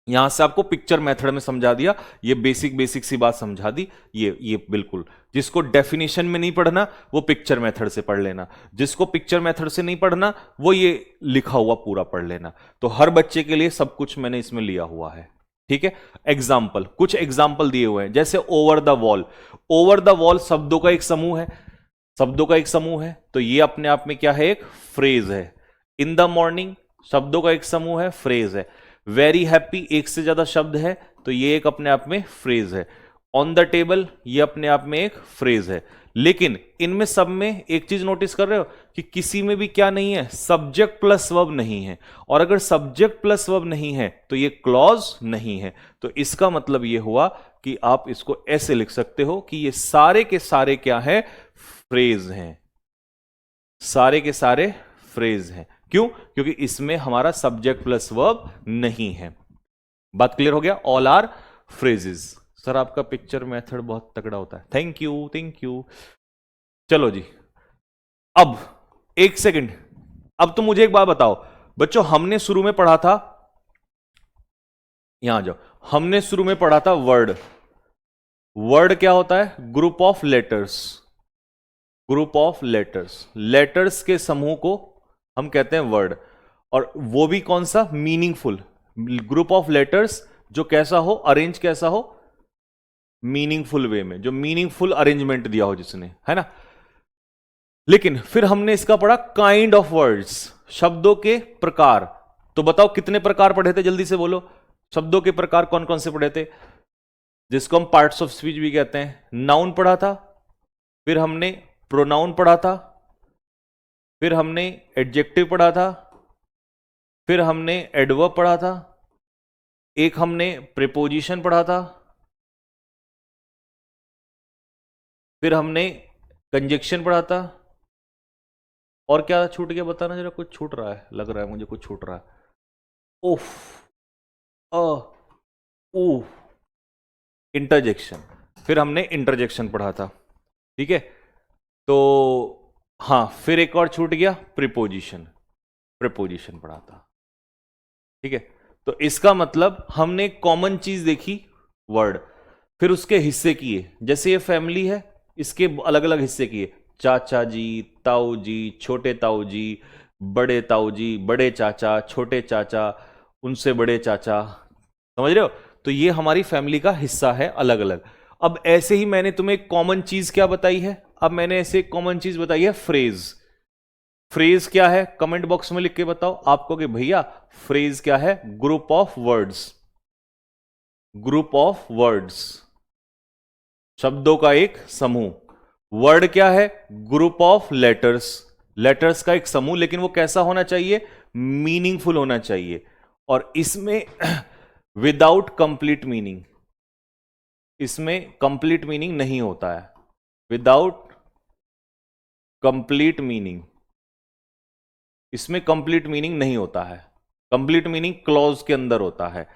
यहां से आपको पिक्चर मेथड में समझा दिया। ये बेसिक बेसिक सी बात समझा दी। ये बिल्कुल, जिसको डेफिनेशन में नहीं पढ़ना वो पिक्चर मेथड से पढ़ लेना, जिसको पिक्चर मेथड से नहीं पढ़ना वो ये लिखा हुआ पूरा पढ़ लेना। तो हर बच्चे के लिए सब कुछ मैंने इसमें लिया हुआ है, ठीक है। एग्जाम्पल, कुछ एग्जाम्पल दिए हुए हैं, जैसे over the wall. Over the wall शब्दों का एक समूह है, शब्दों का एक समूह है, तो ये अपने आप में क्या है? एक फ्रेज है। इन द मॉर्निंग शब्दों का एक समूह है, फ्रेज है। वेरी हैप्पी एक से ज्यादा शब्द है, तो ये एक अपने आप में फ्रेज है। ऑन द टेबल ये अपने आप में एक फ्रेज है। लेकिन इनमें सब में एक चीज नोटिस कर रहे हो कि किसी में भी क्या नहीं है? सब्जेक्ट प्लस वर्ब नहीं है। और अगर सब्जेक्ट प्लस वर्ब नहीं है तो ये क्लॉज नहीं है। तो इसका मतलब ये हुआ कि आप इसको ऐसे लिख सकते हो कि ये सारे के सारे क्या है? फ्रेज हैं। सारे के सारे फ्रेज हैं। क्यों? क्योंकि इसमें हमारा सब्जेक्ट प्लस वर्ब नहीं है। बात क्लियर हो गया? All are phrases. सर आपका पिक्चर मेथड बहुत तगड़ा होता है, थैंक यू थैंक यू। चलो जी, अब एक सेकंड, अब तुम मुझे एक बात बताओ बच्चों, हमने शुरू में पढ़ा था यहां जाओ, हमने शुरू में पढ़ा था वर्ड। वर्ड क्या होता है? Group of letters. Group of letters, letters के समूह को हम कहते हैं वर्ड। और वो भी कौन सा? मीनिंगफुल। ग्रुप ऑफ लेटर्स जो कैसा हो, अरेंज कैसा हो? मीनिंगफुल वे में, जो मीनिंगफुल अरेंजमेंट दिया हो जिसने, है ना। लेकिन फिर हमने इसका पढ़ा काइंड ऑफ वर्ड्स, शब्दों के प्रकार। तो बताओ कितने प्रकार पढ़े थे, जल्दी से बोलो। शब्दों के प्रकार कौन कौन से पढ़े थे? जिसको हम पार्ट्स ऑफ स्पीच भी कहते हैं। नाउन पढ़ा था, फिर हमने प्रोनाउन पढ़ा था, फिर हमने एडजेक्टिव पढ़ा था, फिर हमने एडवर्ब पढ़ा था, एक हमने प्रीपोजिशन पढ़ा था, फिर हमने कंजक्शन पढ़ा था। और क्या छूट गया बताना जरा, कुछ छूट रहा है, लग रहा है मुझे कुछ छूट रहा है। उफ, अ, ऊ, इंटरजेक्शन। फिर हमने इंटरजेक्शन पढ़ा था, ठीक है। तो हाँ, फिर एक और छूट गया, प्रीपोजिशन। प्रीपोजिशन पढ़ा था, ठीक है। तो इसका मतलब हमने कॉमन चीज देखी, वर्ड। फिर उसके हिस्से किए, जैसे ये फैमिली है, इसके अलग अलग हिस्से किए। चाचा जी, ताऊ जी, छोटे ताऊ जी, बड़े ताऊ जी, बड़े चाचा, छोटे चाचा, उनसे बड़े चाचा, समझ रहे हो। तो ये हमारी फैमिली का हिस्सा है, अलग अलग। अब ऐसे ही मैंने तुम्हें एक कॉमन चीज क्या बताई है? अब मैंने ऐसे एक कॉमन चीज बताई है, फ्रेज। फ्रेज क्या है? कमेंट बॉक्स में लिख के बताओ आपको कि भैया फ्रेज क्या है? Group of words. Group of words, शब्दों का एक समूह। वर्ड क्या है? ग्रुप ऑफ लेटर्स, लेटर्स का एक समूह। लेकिन वो कैसा होना चाहिए? मीनिंगफुल होना चाहिए। और इसमें विदाउट कंप्लीट मीनिंग, इसमें कंप्लीट मीनिंग नहीं होता है। विदाउट कंप्लीट मीनिंग, इसमें कंप्लीट मीनिंग नहीं होता है। कंप्लीट मीनिंग क्लॉज के अंदर होता है।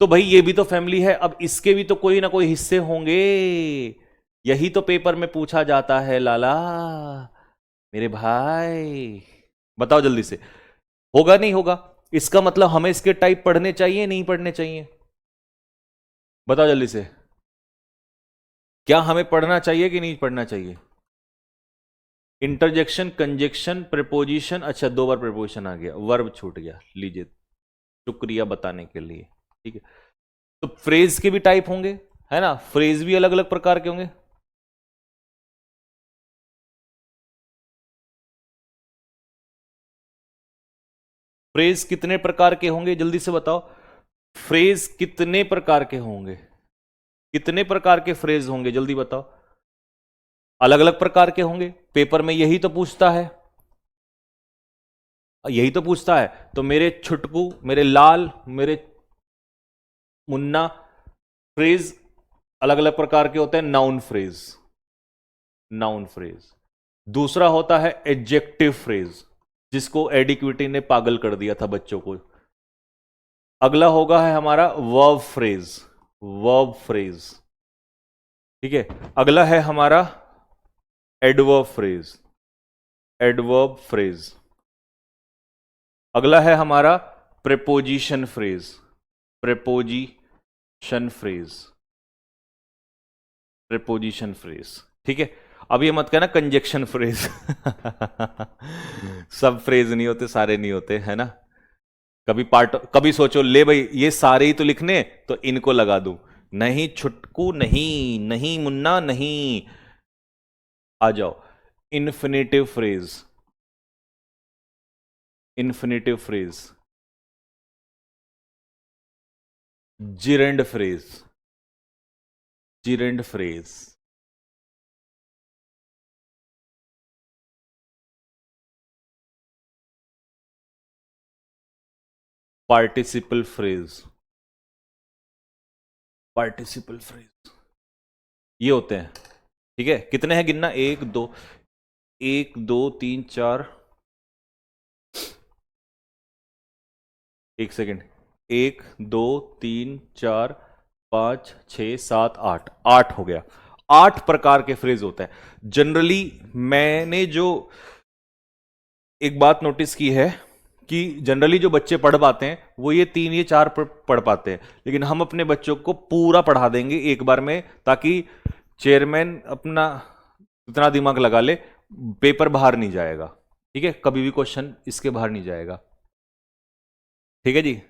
तो भाई ये भी तो फैमिली है, अब इसके भी तो कोई ना कोई हिस्से होंगे। यही तो पेपर में पूछा जाता है लाला, मेरे भाई। बताओ जल्दी से, होगा नहीं होगा? इसका मतलब हमें इसके टाइप पढ़ने चाहिए नहीं पढ़ने चाहिए? बताओ जल्दी से, क्या हमें पढ़ना चाहिए कि नहीं पढ़ना चाहिए? Interjection, conjunction, preposition. अच्छा, दो बार प्रीपोजिशन आ गया, वर्ब छूट गया, लीजिए, शुक्रिया बताने के लिए, ठीक है। तो फ्रेज के भी टाइप होंगे, है ना। फ्रेज भी अलग अलग प्रकार के होंगे। फ्रेज कितने प्रकार के होंगे, जल्दी से बताओ। फ्रेज कितने प्रकार के होंगे? कितने प्रकार के फ्रेज होंगे, जल्दी बताओ। अलग अलग प्रकार के होंगे, पेपर में यही तो पूछता है, यही तो पूछता है। तो मेरे छुटकू, मेरे लाल, मेरे मुन्ना, फ्रेज अलग अलग प्रकार के होते हैं। Noun phrase, noun phrase. दूसरा होता है एडजेक्टिव फ्रेज, जिसको एडिक्विटी ने पागल कर दिया था बच्चों को। अगला होगा है हमारा वर्ब फ्रेज, वर्ब फ्रेज, ठीक है। अगला है हमारा एडवर्ब फ्रेज, एडवर्ब फ्रेज। अगला है हमारा preposition phrase, preposition phrase, preposition phrase, ठीक है। अब ये मत कहना कंजक्शन फ्रेज सब फ्रेज नहीं होते, सारे नहीं होते, है ना। कभी पार्ट, कभी सोचो ले भाई ये सारे ही तो लिखने, तो इनको लगा दूं। नहीं छुटकू, नहीं नहीं मुन्ना, नहीं। आ जाओ, infinitive phrase, infinitive phrase, gerund phrase, gerund phrase, participle phrase, participle phrase, ये होते हैं, ठीक है। कितने हैं गिनना? एक दो, एक दो तीन चार, एक सेकेंड, एक दो तीन चार पांच छ सात आठ, आठ हो गया। आठ प्रकार के फ्रेज होते हैं जनरली। मैंने जो एक बात नोटिस की है क्योंकि जनरली जो बच्चे पढ़ पाते हैं वो ये 3 ये 4 पढ़ पाते हैं, लेकिन हम अपने बच्चों को पूरा पढ़ा देंगे एक बार में, ताकि चेयरमैन अपना इतना दिमाग लगा ले, पेपर बाहर नहीं जाएगा। ठीक है, कभी भी क्वेश्चन इसके बाहर नहीं जाएगा। ठीक है जी।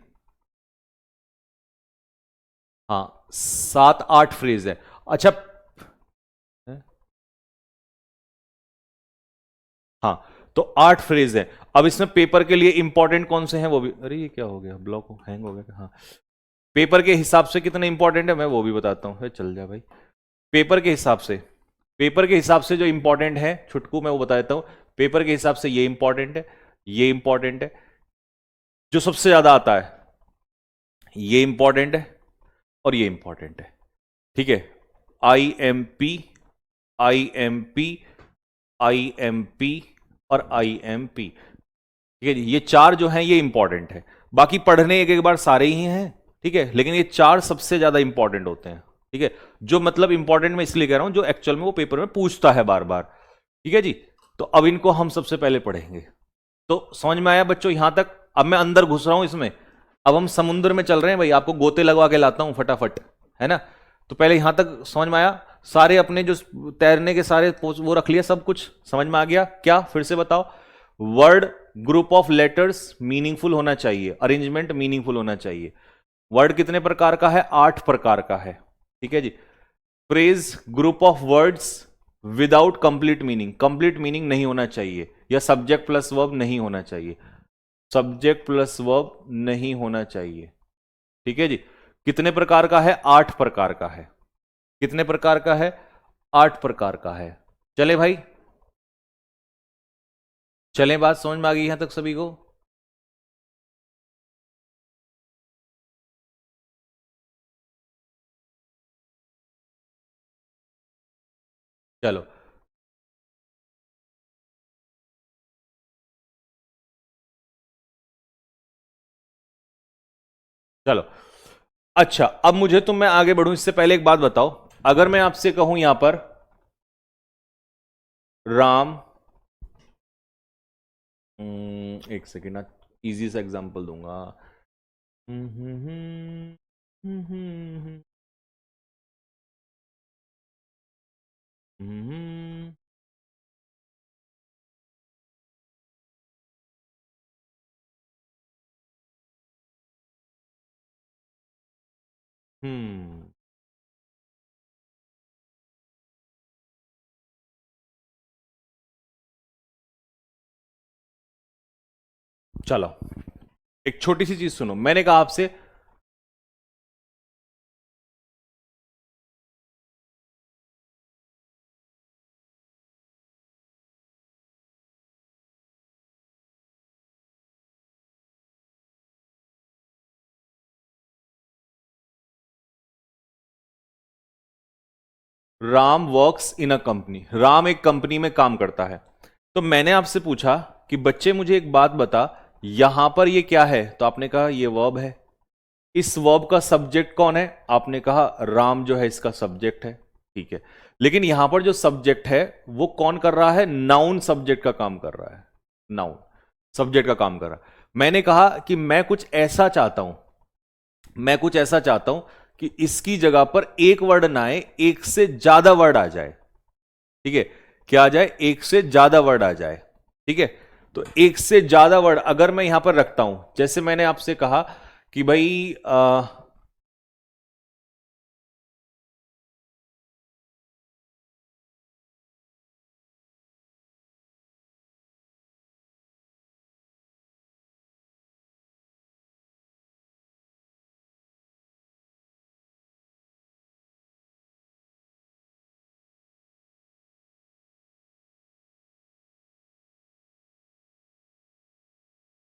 हाँ, 7-8 फ्रेज है। अच्छा, हाँ, तो 8 फ्रेज है। अब इसमें पेपर के लिए इंपॉर्टेंट कौन से हैं वो भी, अरे ये क्या हो गया, ब्लॉक हैंग हो गया। हाँ, पेपर के हिसाब से कितने इंपॉर्टेंट है मैं वो भी बताता हूं। चल जा भाई। पेपर के हिसाब से, पेपर के हिसाब से जो इंपॉर्टेंट है छुटकू मैं वो बता देता हूं। पेपर के हिसाब से ये इंपॉर्टेंट है, ये इंपॉर्टेंट है, जो सबसे ज्यादा आता है ये इंपॉर्टेंट है, और ये इंपॉर्टेंट है। ठीक है, आईएमपी, आईएमपी, आईएमपी और आईएमपी। ठीक है जी, ये 4 जो हैं ये इंपॉर्टेंट है। बाकी पढ़ने एक एक बार सारे ही हैं, ठीक है, लेकिन ये 4 सबसे ज्यादा इंपॉर्टेंट होते हैं। ठीक है, जो मतलब इंपॉर्टेंट मैं इसलिए कह रहा हूं, जो एक्चुअल में वो पेपर में पूछता है बार बार। ठीक है जी, तो अब इनको हम सबसे पहले पढ़ेंगे। तो समझ में आया बच्चों यहां तक? अब मैं अंदर घुस रहा हूं इसमें। अब हम समुद्र में चल रहे हैं भाई, आपको गोते लगवा के लाता हूं फटाफट, है ना। तो पहले यहां तक समझ में आया? सारे अपने जो तैरने के सारे वो रख लिया, सब कुछ समझ में आ गया क्या? फिर से बताओ। Word group of letters meaningful होना चाहिए, अरेंजमेंट मीनिंगफुल होना चाहिए। वर्ड कितने प्रकार का है? 8 प्रकार का है। ठीक है जी। Phrase group of words without complete meaning, complete meaning नहीं होना चाहिए, या सब्जेक्ट प्लस वर्ब नहीं होना चाहिए, सब्जेक्ट प्लस वर्ब नहीं होना चाहिए। ठीक है जी। कितने प्रकार का है? 8 प्रकार का है। कितने प्रकार का है? 8 प्रकार का है। चले भाई, चलें, बात समझ में आ गई यहां तक सभी को? चलो चलो। अच्छा, अब मुझे मैं आगे बढ़ूं इससे पहले एक बात बताओ। अगर मैं आपसे कहूं यहां पर राम, एक सेकेंड ना, इजी सा एग्जांपल दूंगा। हम्म हम्म हम्म हम्म हम्म हम्म हम्म, चलो, एक छोटी सी चीज सुनो। मैंने कहा आपसे Ram works in a company, Ram एक कंपनी में काम करता है। तो मैंने आपसे पूछा कि बच्चे मुझे एक बात बता, यहां पर ये क्या है? तो आपने कहा ये वर्ब है। इस वर्ब का सब्जेक्ट कौन है? आपने कहा राम जो है इसका सब्जेक्ट है। ठीक है, लेकिन यहां पर जो सब्जेक्ट है वो कौन कर रहा है? नाउन सब्जेक्ट का काम कर रहा है। नाउन सब्जेक्ट का काम कर रहा है। मैंने कहा कि मैं कुछ ऐसा चाहता हूं, मैं कुछ ऐसा चाहता हूं कि इसकी जगह पर एक वर्ड ना आए, एक से ज्यादा वर्ड आ जाए। ठीक है, क्या आ जाए? एक से ज्यादा वर्ड आ जाए। ठीक है, तो एक से ज्यादा वर्ड अगर मैं यहां पर रखता हूं, जैसे मैंने आपसे कहा कि भाई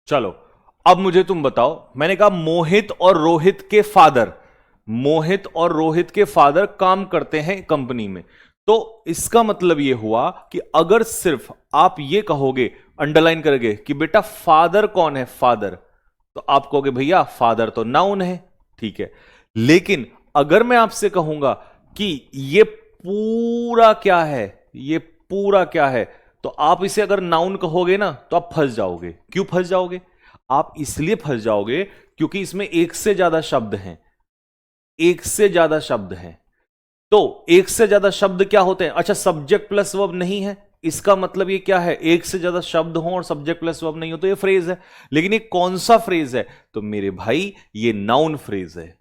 चलो, अब मुझे तुम बताओ। मैंने कहा मोहित और रोहित के फादर, मोहित और रोहित के फादर काम करते हैं कंपनी में। तो इसका मतलब यह हुआ कि अगर सिर्फ आप ये कहोगे, अंडरलाइन करोगे कि बेटा फादर कौन है, फादर, तो आप कहोगे भैया फादर तो नाउन है। ठीक है, लेकिन अगर मैं आपसे कहूंगा कि ये पूरा क्या है, ये पूरा क्या है, तो आप इसे अगर नाउन कहोगे ना तो आप फंस जाओगे। क्यों फंस जाओगे? आप इसलिए फंस जाओगे क्योंकि इसमें एक से ज्यादा शब्द हैं, एक से ज्यादा शब्द हैं। तो एक से ज्यादा शब्द क्या होते हैं? अच्छा, सब्जेक्ट प्लस वर्ब नहीं है, इसका मतलब ये क्या है? एक से ज्यादा शब्द हो और सब्जेक्ट प्लस वर्ब नहीं हो तो ये फ्रेज है। लेकिन ये कौन सा फ्रेज है? तो मेरे भाई ये नाउन फ्रेज है,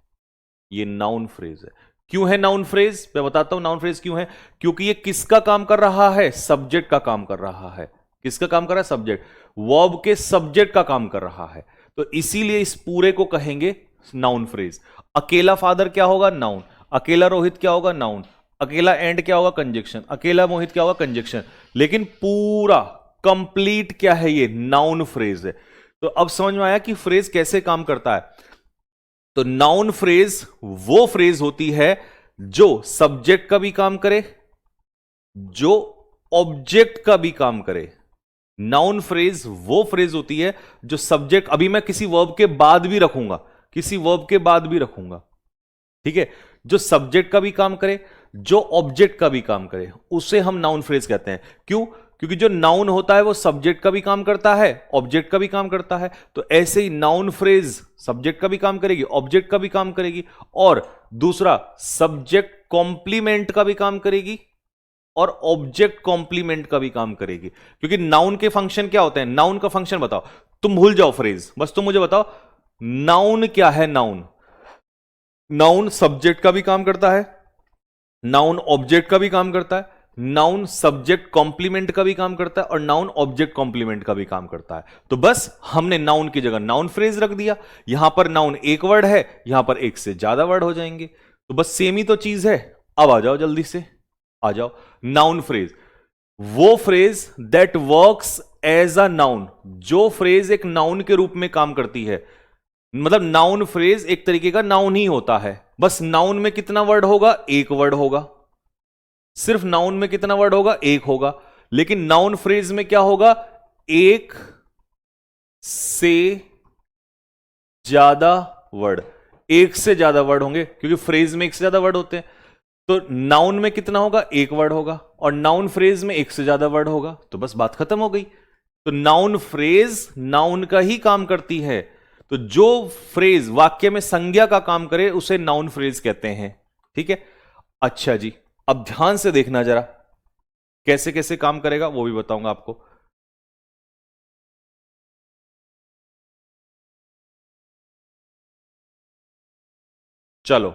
ये नाउन फ्रेज है। क्यों है नाउन फ्रेज? मैं बताता हूं नाउन फ्रेज क्यों है। क्योंकि ये किसका काम कर रहा है? सब्जेक्ट का काम कर रहा है। किसका काम कर रहा है? सब्जेक्ट, वर्ब के सब्जेक्ट का काम कर रहा है। तो इसीलिए इस पूरे को कहेंगे नाउन फ्रेज। अकेला फादर क्या होगा? नाउन। अकेला रोहित क्या होगा? नाउन। अकेला एंड क्या होगा? कंजक्शन। अकेला मोहित क्या होगा? कंजक्शन। लेकिन पूरा कंप्लीट क्या है? ये नाउन फ्रेज है। तो अब समझ में आया कि फ्रेज कैसे काम करता है। तो नाउन फ्रेज वो फ्रेज होती है जो सब्जेक्ट का भी काम करे, जो ऑब्जेक्ट का भी काम करे। नाउन फ्रेज वो फ्रेज होती है जो सब्जेक्ट, अभी मैं किसी वर्ब के बाद भी रखूंगा, किसी वर्ब के बाद भी रखूंगा, ठीक है, जो सब्जेक्ट का भी काम करे, जो ऑब्जेक्ट का भी काम करे, उसे हम नाउन फ्रेज कहते हैं। क्यों? क्योंकि जो नाउन होता है वो सब्जेक्ट का भी काम करता है, ऑब्जेक्ट का भी काम करता है। तो ऐसे ही नाउन फ्रेज सब्जेक्ट का भी काम करेगी, ऑब्जेक्ट का भी काम करेगी, और दूसरा सब्जेक्ट कॉम्प्लीमेंट का भी काम करेगी और ऑब्जेक्ट कॉम्प्लीमेंट का भी काम करेगी। क्योंकि नाउन के फंक्शन क्या होते हैं? नाउन का फंक्शन बताओ, तुम भूल जाओ फ्रेज, बस तुम मुझे बताओ नाउन क्या है। नाउन, नाउन सब्जेक्ट का भी काम करता है, नाउन ऑब्जेक्ट का भी काम करता है, नाउन सब्जेक्ट कॉम्प्लीमेंट का भी काम करता है, और नाउन ऑब्जेक्ट कॉम्प्लीमेंट का भी काम करता है। तो बस हमने नाउन की जगह नाउन फ्रेज रख दिया। यहां पर नाउन एक वर्ड है, यहां पर एक से ज्यादा वर्ड हो जाएंगे। तो बस सेम ही तो चीज है। अब आ जाओ, जल्दी से आ जाओ। नाउन फ्रेज वो phrase that works as a noun, जो फ्रेज एक नाउन के रूप में काम करती है। मतलब नाउन फ्रेज एक तरीके का नाउन ही होता है। बस नाउन में कितना वर्ड होगा? एक वर्ड होगा। सिर्फ नाउन में कितना वर्ड होगा? एक होगा। लेकिन नाउन फ्रेज में क्या होगा? एक से ज्यादा वर्ड, एक से ज्यादा वर्ड होंगे, क्योंकि फ्रेज में एक से ज्यादा वर्ड होते हैं। तो नाउन में कितना होगा? एक वर्ड होगा, और नाउन फ्रेज में एक से ज्यादा वर्ड होगा। तो बस बात खत्म हो गई। तो नाउन फ्रेज नाउन का ही काम करती है। तो जो फ्रेज वाक्य में संज्ञा का काम करे उसे नाउन फ्रेज कहते हैं। ठीक है, अच्छा जी, अब ध्यान से देखना जरा, कैसे कैसे काम करेगा वो भी बताऊंगा आपको। चलो,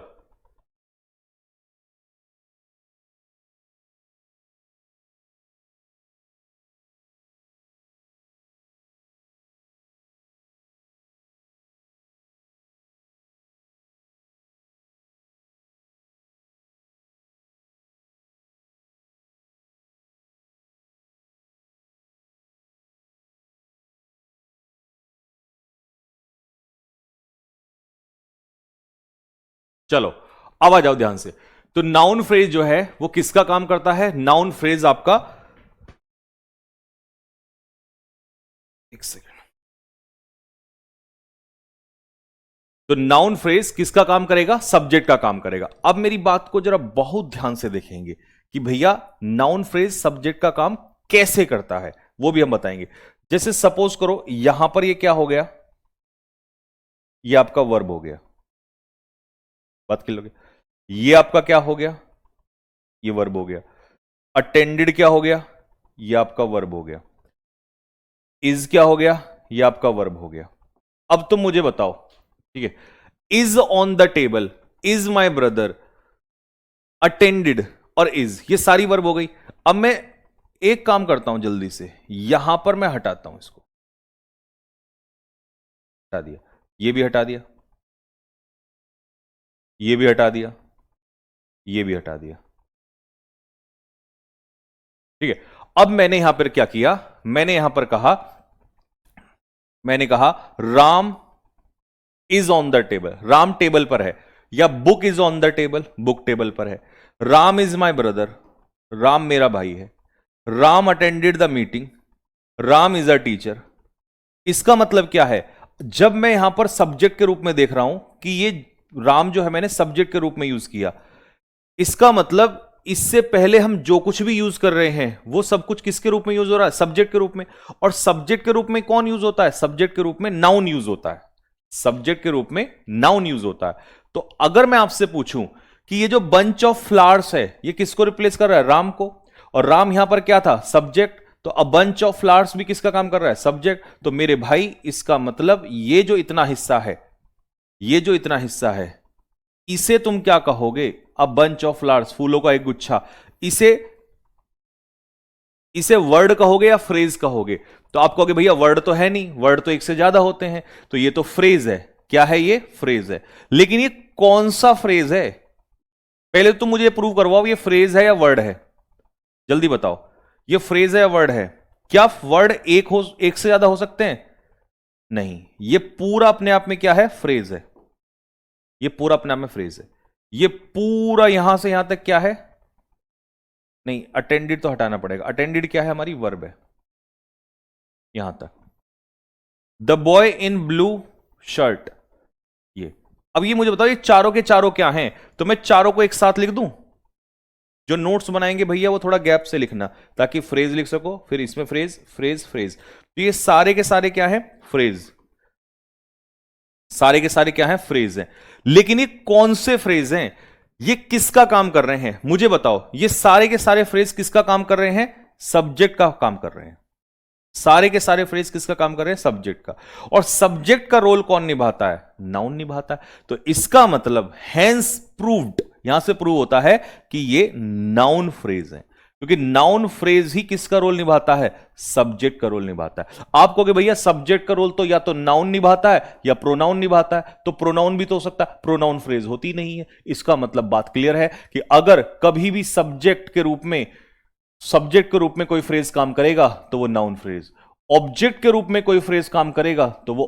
चलो अब आ जाओ ध्यान से। तो नाउन फ्रेज जो है वो किसका काम करता है? नाउन फ्रेज आपका, एक सेकेंड। तो नाउन फ्रेज किसका काम करेगा? सब्जेक्ट का काम करेगा। अब मेरी बात को जरा बहुत ध्यान से देखेंगे कि भैया नाउन फ्रेज सब्जेक्ट का काम कैसे करता है, वो भी हम बताएंगे। जैसे सपोज करो यहां पर ये क्या हो गया? ये आपका वर्ब हो गया, बात कर लोगे। ये आपका क्या हो गया? ये वर्ब हो गया। अटेंडेड क्या हो गया? ये आपका वर्ब हो गया। इज क्या हो गया? ये आपका वर्ब हो गया। अब तुम मुझे बताओ, ठीक है, is on the table, is my brother, attended और इज, ये सारी वर्ब हो गई। अब मैं एक काम करता हूं जल्दी से, यहां पर मैं हटाता हूं, इसको हटा दिया, ये भी हटा दिया, ये भी हटा दिया, ये भी हटा दिया। ठीक है, अब मैंने यहां पर क्या किया? मैंने यहां पर कहा, मैंने कहा Ram is on the table, Ram table पर है, या book is on the table, book table पर है। Ram is my brother, Ram मेरा भाई है। Ram attended the meeting, Ram is a teacher. इसका मतलब क्या है? जब मैं यहां पर सब्जेक्ट के रूप में देख रहा हूं कि ये राम जो है मैंने सब्जेक्ट के रूप में यूज किया, इसका मतलब इससे पहले हम जो कुछ भी यूज कर रहे हैं वो सब कुछ किसके रूप में यूज हो रहा है? सब्जेक्ट के रूप में। और सब्जेक्ट के रूप में कौन यूज होता है? सब्जेक्ट के रूप में नाउन यूज होता है। सब्जेक्ट के रूप में नाउन यूज होता है। तो अगर मैं आपसे पूछूं कि ये जो बंच ऑफ फ्लावर्स है ये किसको रिप्लेस कर रहा है? राम को। और राम यहां पर क्या था? सब्जेक्ट। तो अ बंच ऑफ फ्लावर्स भी किसका काम कर रहा है? सब्जेक्ट। तो मेरे भाई इसका मतलब ये जो इतना हिस्सा है, ये जो इतना हिस्सा है, इसे तुम क्या कहोगे? अ बंच ऑफ फ्लावर्स, फूलों का एक गुच्छा। इसे इसे वर्ड कहोगे या फ्रेज कहोगे? तो आप कहोगे भैया वर्ड तो है नहीं, वर्ड तो एक से ज्यादा होते हैं, तो ये तो फ्रेज है। क्या है ये? फ्रेज है। लेकिन ये कौन सा फ्रेज है? पहले तुम मुझे प्रूव करवाओ ये फ्रेज है या वर्ड है। जल्दी बताओ, ये फ्रेज है या वर्ड है? क्या वर्ड एक से ज्यादा हो सकते हैं? नहीं, ये पूरा अपने आप में क्या है? फ्रेज है। ये पूरा अपने आप में फ्रेज है। ये पूरा यहां से यहां तक क्या है? नहीं, अटेंडेड तो हटाना पड़ेगा। अटेंडेड क्या है? हमारी वर्ब है यहां तक। The boy in blue shirt, ये। अब ये मुझे बताओ ये चारों के चारों क्या हैं? तो मैं चारों को एक साथ लिख दूं? जो नोट्स बनाएंगे भैया वो थोड़ा गैप से लिखना, ताकि फ्रेज लिख सको, फिर इसमें फ्रेज फ्रेज फ्रेज। तो ये सारे के सारे क्या है? फ्रेज। सारे के सारे क्या है? फ्रेज हैं। लेकिन ये कौन से फ्रेज हैं? ये किसका काम कर रहे हैं मुझे बताओ? ये सारे के सारे फ्रेज किसका काम कर रहे हैं? सब्जेक्ट का काम कर रहे हैं। सारे के सारे फ्रेज किसका काम कर रहे हैं? सब्जेक्ट का। और सब्जेक्ट का रोल कौन निभाता है? नाउन निभाता है। तो इसका मतलब हैंस प्रूव्ड, यहां से प्रूव होता है कि ये नाउन फ्रेज है, क्योंकि नाउन फ्रेज ही किसका रोल निभाता है? सब्जेक्ट का रोल निभाता है। आप कहोगे भैया सब्जेक्ट का रोल तो या तो नाउन निभाता है या प्रोनाउन निभाता है, तो प्रोनाउन भी तो हो सकता है, प्रोनाउन फ्रेज होती नहीं है। इसका मतलब बात क्लियर है कि अगर कभी भी सब्जेक्ट के रूप में कोई फ्रेज काम करेगा तो वो नाउन फ्रेज, ऑब्जेक्ट के रूप में कोई फ्रेज काम करेगा तो वो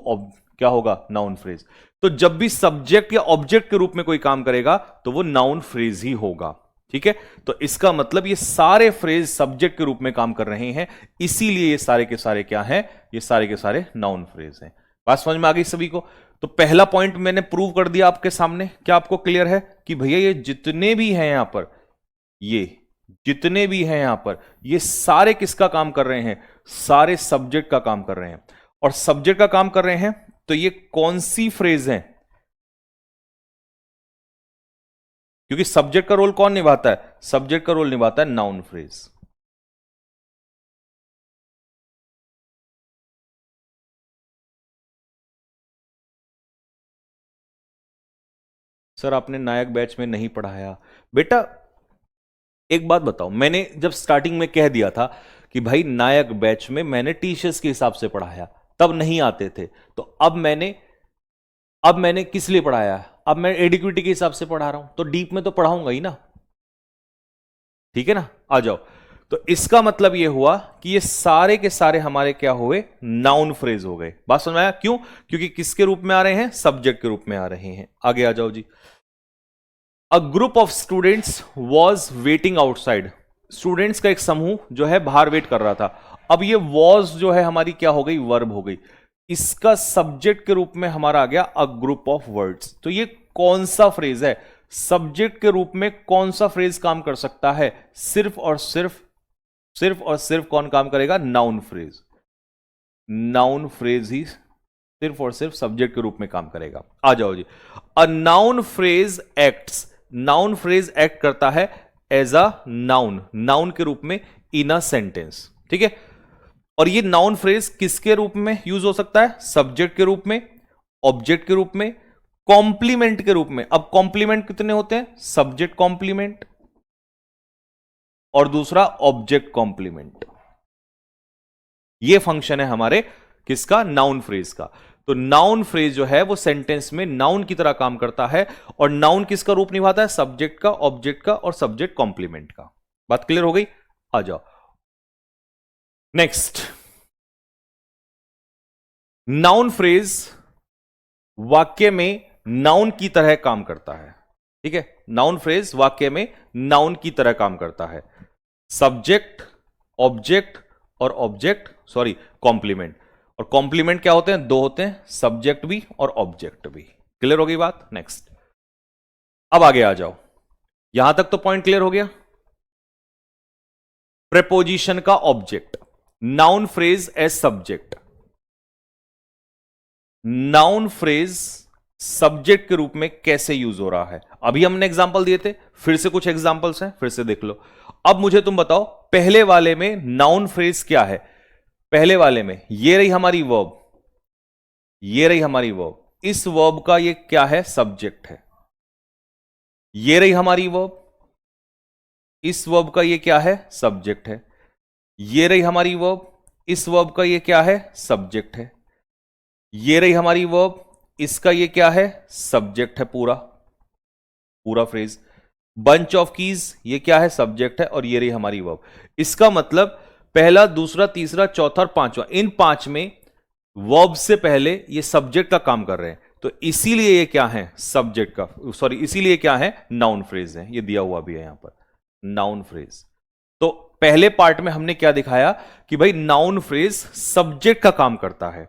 क्या होगा? Noun phrase. तो जब भी सब्जेक्ट या ऑब्जेक्ट के रूप में कोई काम करेगा तो वो नाउन फ्रेज ही होगा। ठीक है, तो इसका मतलब ये सारे फ्रेज सब्जेक्ट के रूप में काम कर रहे हैं, इसीलिए ये सारे के सारे क्या हैं? ये सारे के सारे नाउन फ्रेज हैं। बात समझ में आ गई सभी को? तो पहला पॉइंट मैंने प्रूव कर दिया आपके सामने। क्या आपको क्लियर है कि भैया ये जितने भी हैं यहां पर, ये जितने भी हैं यहां पर, ये सारे किसका काम कर रहे हैं? सारे सब्जेक्ट का काम कर रहे हैं। और सब्जेक्ट का काम कर रहे हैं तो ये कौन सी फ्रेज है? क्योंकि सब्जेक्ट का रोल कौन निभाता है? सब्जेक्ट का रोल निभाता है नाउन फ्रेज। सर आपने नायक बैच में नहीं पढ़ाया। बेटा एक बात बताओ, मैंने जब स्टार्टिंग में कह दिया था कि भाई नायक बैच में मैंने टीचर्स के हिसाब से पढ़ाया, तब नहीं आते थे। तो अब मैंने किस लिए पढ़ाया? अब मैं एडिक्विटी के हिसाब से पढ़ा रहा हूं, तो डीप में तो पढ़ाऊंगा ही ना। ठीक है ना? आ जाओ। तो इसका मतलब यह हुआ कि ये सारे के सारे हमारे क्या हुए? नाउन फ्रेज हो गए। बात समझ में आया? क्यों? क्योंकि किसके रूप में आ रहे हैं? सब्जेक्ट के रूप में आ रहे हैं। आगे आ जाओ जी। A group of students was waiting outside, students का एक समूह जो है बाहर वेट कर रहा था। अब ये वॉज जो है हमारी क्या हो गई? वर्ब हो गई। इसका सब्जेक्ट के रूप में हमारा आ गया अ ग्रुप ऑफ वर्ड्स। तो ये कौन सा फ्रेज है? सब्जेक्ट के रूप में कौन सा फ्रेज काम कर सकता है? सिर्फ और सिर्फ कौन काम करेगा? Noun phrase. नाउन फ्रेज ही सिर्फ और सिर्फ सब्जेक्ट के रूप में काम करेगा। आ जाओ जी। A noun phrase acts, noun phrase act करता है एज अ नाउन, नाउन के रूप में इन अ सेंटेंस। ठीक है, और ये नाउन फ्रेज किसके रूप में यूज हो सकता है? सब्जेक्ट के रूप में, ऑब्जेक्ट के रूप में, कॉम्प्लीमेंट के रूप में। अब कॉम्प्लीमेंट कितने होते हैं? सब्जेक्ट कॉम्प्लीमेंट और दूसरा ऑब्जेक्ट कॉम्प्लीमेंट। ये फंक्शन है हमारे किसका? नाउन फ्रेज का। तो नाउन फ्रेज जो है वो सेंटेंस में नाउन की तरह काम करता है, और नाउन किसका रूप निभाता है? सब्जेक्ट का, ऑब्जेक्ट का और सब्जेक्ट कॉम्प्लीमेंट का। बात क्लियर हो गई? आ जाओ नेक्स्ट। नाउन फ्रेज वाक्य में नाउन की तरह काम करता है। ठीक है, नाउन फ्रेज वाक्य में नाउन की तरह काम करता है। सब्जेक्ट, ऑब्जेक्ट और कॉम्प्लीमेंट। और कॉम्प्लीमेंट क्या होते हैं? दो होते हैं, सब्जेक्ट भी और ऑब्जेक्ट भी। क्लियर हो गई बात? नेक्स्ट, अब आगे आ जाओ। यहां तक तो पॉइंट क्लियर हो गया। प्रेपोजिशन का object, noun phrase as subject, noun phrase subject के रूप में कैसे यूज हो रहा है। अभी हमने एग्जांपल दिए थे, फिर से कुछ एग्जांपल्स हैं, फिर से देख लो। अब मुझे तुम बताओ, पहले वाले में नाउन फ्रेज क्या है। पहले वाले में ये रही हमारी वर्ब, ये रही हमारी वर्ब, इस वर्ब का ये क्या है, सब्जेक्ट है। ये रही हमारी वर्ब, इस वर्ब का ये क्या है, सब्जेक्ट है। ये रही हमारी वर्ब, इस वर्ब का ये क्या है, सब्जेक्ट है। ये रही हमारी वर्ब, इसका ये क्या है, सब्जेक्ट है, पूरा पूरा फ्रेज। बंच ऑफ कीज ये क्या है, सब्जेक्ट है, और ये रही हमारी वर्ब। इसका मतलब पहला, दूसरा, तीसरा, चौथा और पांचवा, इन पांच में वर्ब से पहले ये सब्जेक्ट का काम कर रहे हैं, तो इसीलिए ये क्या है, सब्जेक्ट का, सॉरी, इसीलिए क्या है, नाउन फ्रेज है। ये दिया हुआ भी है यहां पर, नाउन फ्रेज। तो पहले पार्ट में हमने क्या दिखाया कि भाई नाउन फ्रेज सब्जेक्ट का काम करता है,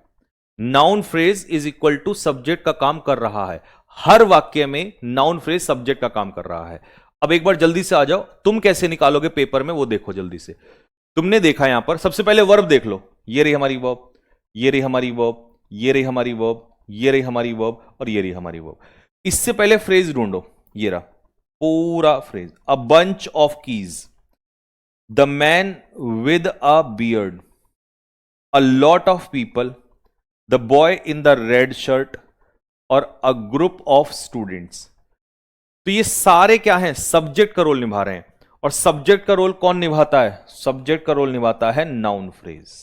noun phrase is equal to subject का काम कर रहा है। हर वाक्य में नाउन फ्रेज सब्जेक्ट का काम कर रहा है। अब एक बार जल्दी से आ जाओ, तुम कैसे निकालोगे पेपर में वो देखो जल्दी से। तुमने देखा यहां पर, सबसे पहले वर्ब देख लो, ये रही हमारी वर्ब, ये रही हमारी वर्ब, ये रही हमारी वर्ब, ये रही हमारी वर्ब, और ये रही हमारी वर्ब। इससे पहले फ्रेज ढूंढो, ये रहा पूरा phrase, a bunch of keys, the man with a beard, a lot of people, the boy in the red shirt, और अ ग्रुप ऑफ स्टूडेंट्स। तो ये सारे क्या हैं, सब्जेक्ट का रोल निभा रहे हैं। और सब्जेक्ट का रोल कौन निभाता है, सब्जेक्ट का रोल निभाता है नाउन फ्रेज।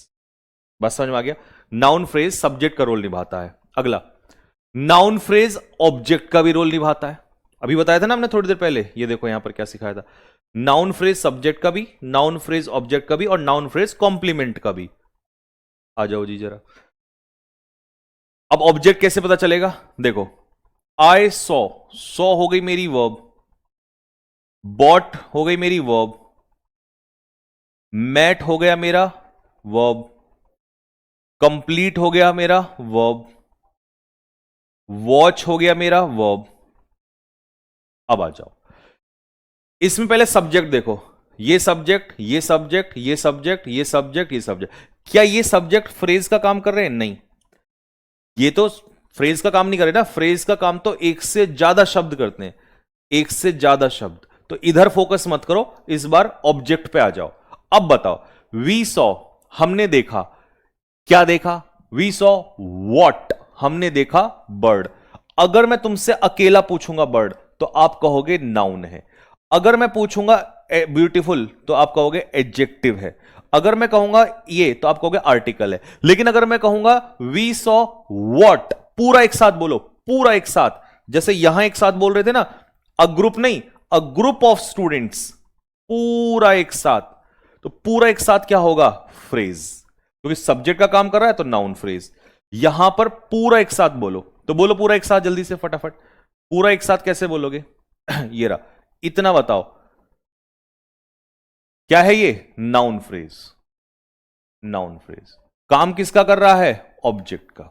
बस समझ में आ गया, नाउन फ्रेज सब्जेक्ट का रोल निभाता है। अगला, नाउन फ्रेज ऑब्जेक्ट का भी रोल निभाता है। अभी बताया था ना हमने थोड़ी देर पहले, ये देखो यहां पर क्या सिखाया था, नाउन फ्रेज सब्जेक्ट का भी, नाउन फ्रेज ऑब्जेक्ट का भी, और नाउन फ्रेज कॉम्प्लीमेंट का भी। आ जाओ जी जरा। अब ऑब्जेक्ट कैसे पता चलेगा, देखो, आई सॉ हो गई मेरी वर्ब, बॉट हो गई मेरी वर्ब, मैट हो गया मेरा वर्ब, कंप्लीट हो गया मेरा वर्ब, वॉच हो गया मेरा वर्ब। अब आ जाओ, इसमें पहले सब्जेक्ट देखो, ये सब्जेक्ट, ये सब्जेक्ट, ये सब्जेक्ट, ये सब्जेक्ट, ये सब्जेक्ट। क्या ये सब्जेक्ट फ्रेज का काम कर रहे हैं, नहीं, ये तो फ्रेज का काम नहीं कर रहे ना, फ्रेज का काम तो एक से ज्यादा शब्द करते हैं, एक से ज्यादा शब्द। तो इधर फोकस मत करो, इस बार ऑब्जेक्ट पे आ जाओ। अब बताओ, वी सॉ, हमने देखा, क्या देखा, वी सॉ वॉट, हमने देखा बर्ड। अगर मैं तुमसे अकेला पूछूंगा बर्ड, तो आप कहोगे नाउन है। अगर मैं पूछूंगा ब्यूटीफुल, तो आप कहोगे एडजेक्टिव है। अगर मैं कहूंगा ये, तो आप कहोगे आर्टिकल है। लेकिन अगर मैं कहूंगा वी सॉ वॉट, पूरा एक साथ बोलो, पूरा एक साथ, जैसे यहां एक साथ बोल रहे थे ना, अ ग्रुप नहीं, अ ग्रुप ऑफ स्टूडेंट्स, पूरा एक साथ। तो पूरा एक साथ क्या होगा, फ्रेज, क्योंकि सब्जेक्ट का काम कर रहा है तो नाउन फ्रेज। यहां पर पूरा एक साथ बोलो, तो बोलो पूरा एक साथ जल्दी से फटाफट, पूरा एक साथ कैसे बोलोगे ये रहा, इतना बताओ, क्या है ये, नाउन फ्रेज। नाउन फ्रेज काम किसका कर रहा है, ऑब्जेक्ट का।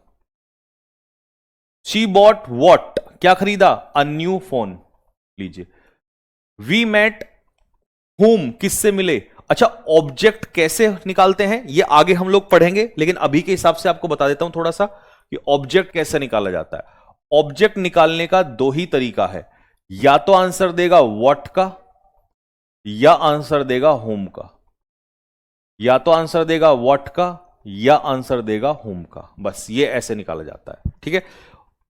शी बॉट वॉट, क्या खरीदा, अ न्यू फोन, लीजिए। वी मेट हुम, किससे मिले। अच्छा, ऑब्जेक्ट कैसे निकालते हैं ये आगे हम लोग पढ़ेंगे, लेकिन अभी के हिसाब से आपको बता देता हूं थोड़ा सा कि ऑब्जेक्ट कैसे निकाला जाता है। ऑब्जेक्ट निकालने का दो ही तरीका है, या तो आंसर देगा व्हाट का, या आंसर देगा होम का। या तो आंसर देगा व्हाट का, या आंसर देगा होम का। बस ये ऐसे निकाला जाता है, ठीक है।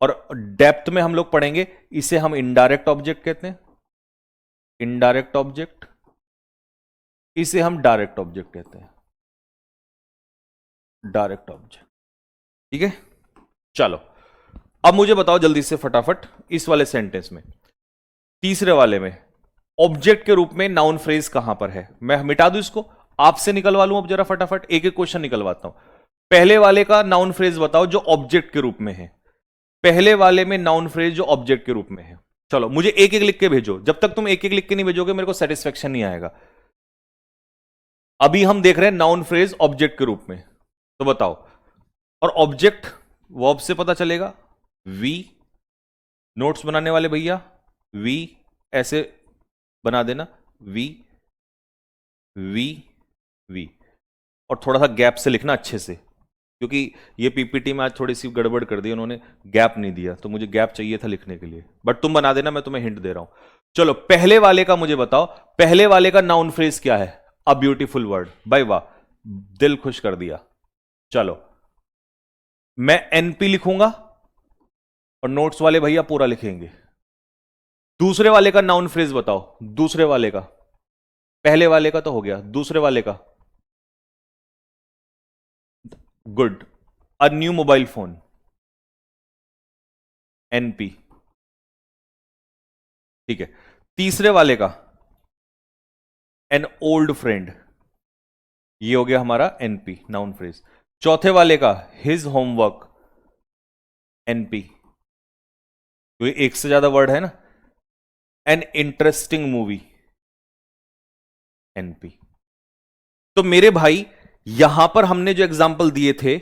और डेप्थ में हम लोग पढ़ेंगे, इसे हम इनडायरेक्ट ऑब्जेक्ट कहते हैं, इनडायरेक्ट ऑब्जेक्ट, इसे हम डायरेक्ट ऑब्जेक्ट कहते हैं, डायरेक्ट ऑब्जेक्ट, ठीक है। चलो, अब मुझे बताओ जल्दी से फटाफट, इस वाले सेंटेंस में, तीसरे वाले में, ऑब्जेक्ट के रूप में नाउन फ्रेज कहां पर है। मैं मिटा दूं इसको, आपसे निकलवा लूं अब जरा फटाफट, एक एक क्वेश्चन निकलवाता हूं। पहले वाले का नाउन फ्रेज बताओ जो ऑब्जेक्ट के रूप में है, पहले वाले में नाउन फ्रेज जो ऑब्जेक्ट के रूप में है। चलो मुझे एक एक लिख के भेजो, जब तक तुम एक एक लिख के नहीं भेजोगे मेरे को सेटिस्फेक्शन नहीं आएगा। अभी हम देख रहे हैं नाउन फ्रेज ऑब्जेक्ट के रूप में, तो बताओ। और ऑब्जेक्ट वर्ब से पता चलेगा, वी, नोट्स बनाने वाले भैया वी ऐसे बना देना, वी, वी, वी। और थोड़ा सा गैप से लिखना अच्छे से, क्योंकि ये पीपीटी में आज थोड़ी सी गड़बड़ कर दी उन्होंने, गैप नहीं दिया, तो मुझे गैप चाहिए था लिखने के लिए, बट तुम बना देना, मैं तुम्हें हिंट दे रहा हूं। चलो पहले वाले का मुझे बताओ, पहले वाले का नाउन फ्रेज क्या है? A beautiful word. भाई वाह, दिल खुश कर दिया। चलो मैं एनपी लिखूंगा और नोट्स वाले भैया पूरा लिखेंगे। दूसरे वाले का नाउन फ्रेज बताओ, दूसरे वाले का। पहले वाले का तो हो गया, दूसरे वाले का। Good. A new mobile phone, NP. ठीक है। तीसरे वाले का एन ओल्ड फ्रेंड, ये हो गया हमारा एनपी, नाउन फ्रेज। चौथे वाले का हिज होमवर्क, एनपी, क्योंकि एक से ज्यादा वर्ड है ना। An interesting movie, NP. तो मेरे भाई यहां पर हमने जो एग्जाम्पल दिए थे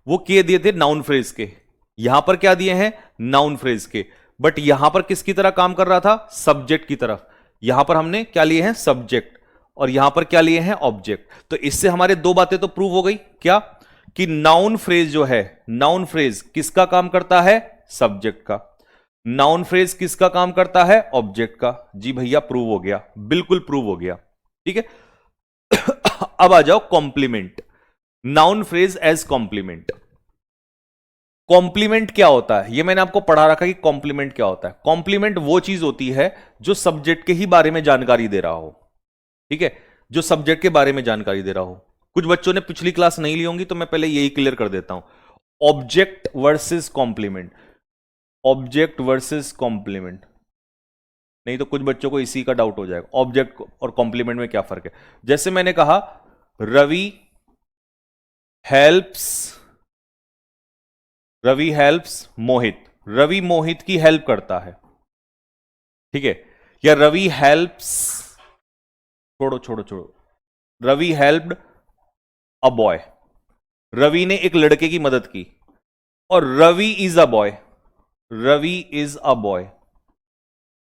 वो किए दिए थे नाउन फ्रेज के, यहां पर क्या दिए हैं? नाउन फ्रेज के। बट यहां पर किसकी तरह काम कर रहा था? सब्जेक्ट की तरफ। यहां पर हमने क्या लिए हैं? सब्जेक्ट। और यहां पर क्या लिए हैं? ऑब्जेक्ट। तो इससे हमारे दो बातें तो प्रूव हो गई। क्या? कि नाउन फ्रेज जो है, नाउन फ्रेज किसका काम करता है? सब्जेक्ट का। नाउन फ्रेज किसका काम करता है? ऑब्जेक्ट का। जी भैया प्रूव हो गया, बिल्कुल प्रूव हो गया। ठीक है। अब आ जाओ complement, noun phrase as complement. Complement क्या होता है? ये मैंने आपको पढ़ा रखा कि कॉम्प्लीमेंट क्या होता है। कॉम्प्लीमेंट वो चीज होती है जो सब्जेक्ट के ही बारे में जानकारी दे रहा हो। ठीक है, जो सब्जेक्ट के बारे में जानकारी दे रहा हो। कुछ बच्चों ने पिछली क्लास नहीं ली होंगी, तो मैं पहले यही क्लियर कर देता हूं। Object versus complement, object versus complement. नहीं तो कुछ बच्चों को इसी का डाउट हो जाएगा, ऑब्जेक्ट और कॉम्प्लीमेंट में क्या फर्क है। जैसे मैंने कहा रवि हेल्प्स, रवि हेल्प्स मोहित, रवि मोहित की हेल्प करता है। ठीक है। या रवि हेल्प्स, छोड़ो छोड़ो छोड़ो, Ravi helped a boy, Ravi ने एक लड़के की मदद की। और Ravi is a boy, Ravi is a boy.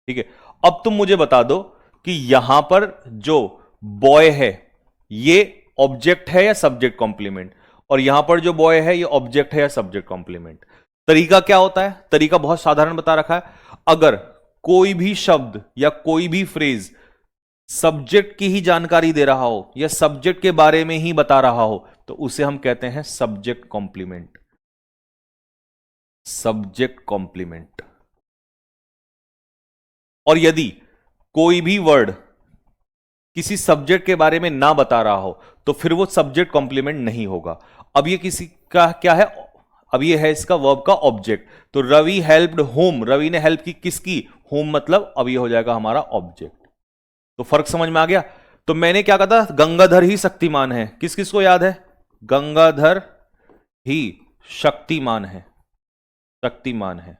ठीक है। अब तुम मुझे बता दो कि यहां पर जो बॉय है ये ऑब्जेक्ट है या सब्जेक्ट कॉम्प्लीमेंट, और यहां पर जो बॉय है ये ऑब्जेक्ट है या सब्जेक्ट कॉम्प्लीमेंट। तरीका क्या होता है? तरीका बहुत साधारण बता रखा है। अगर कोई भी शब्द या कोई भी फ्रेज सब्जेक्ट की ही जानकारी दे रहा हो या सब्जेक्ट के बारे में ही बता रहा हो तो उसे हम कहते हैं सब्जेक्ट कॉम्प्लीमेंट, सब्जेक्ट कॉम्प्लीमेंट। और यदि कोई भी वर्ड किसी सब्जेक्ट के बारे में ना बता रहा हो तो फिर वो सब्जेक्ट कॉम्प्लीमेंट नहीं होगा। अब ये किसी का क्या है? अब ये है इसका वर्ब का ऑब्जेक्ट। तो रवि हेल्प्ड होम, रवि ने हेल्प की किसकी? होम, मतलब अब ये हो जाएगा हमारा ऑब्जेक्ट। तो फर्क समझ में आ गया। तो मैंने क्या कहा था? गंगाधर ही शक्तिमान है। किस किस को याद है? गंगाधर ही शक्तिमान है, शक्तिमान है।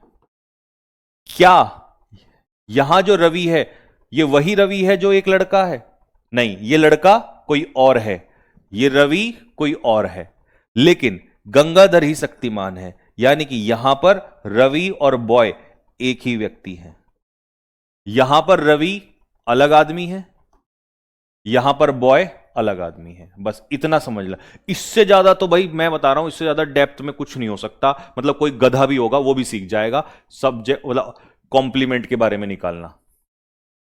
क्या यहां जो रवि है ये वही रवि है जो एक लड़का है? नहीं, ये लड़का कोई और है, ये रवि कोई और है, लेकिन गंगाधर ही शक्तिमान है। यानी कि यहां पर रवि और बॉय एक ही व्यक्ति है। यहां पर रवि अलग आदमी है, यहां पर बॉय अलग आदमी है। बस इतना समझ ला। इससे ज्यादा तो भाई मैं बता रहा हूं, इससे ज्यादा डेप्थ में कुछ नहीं हो सकता। मतलब कोई गधा भी होगा वो भी सीख जाएगा सब्जेक्ट, मतलब कॉम्प्लीमेंट के बारे में निकालना।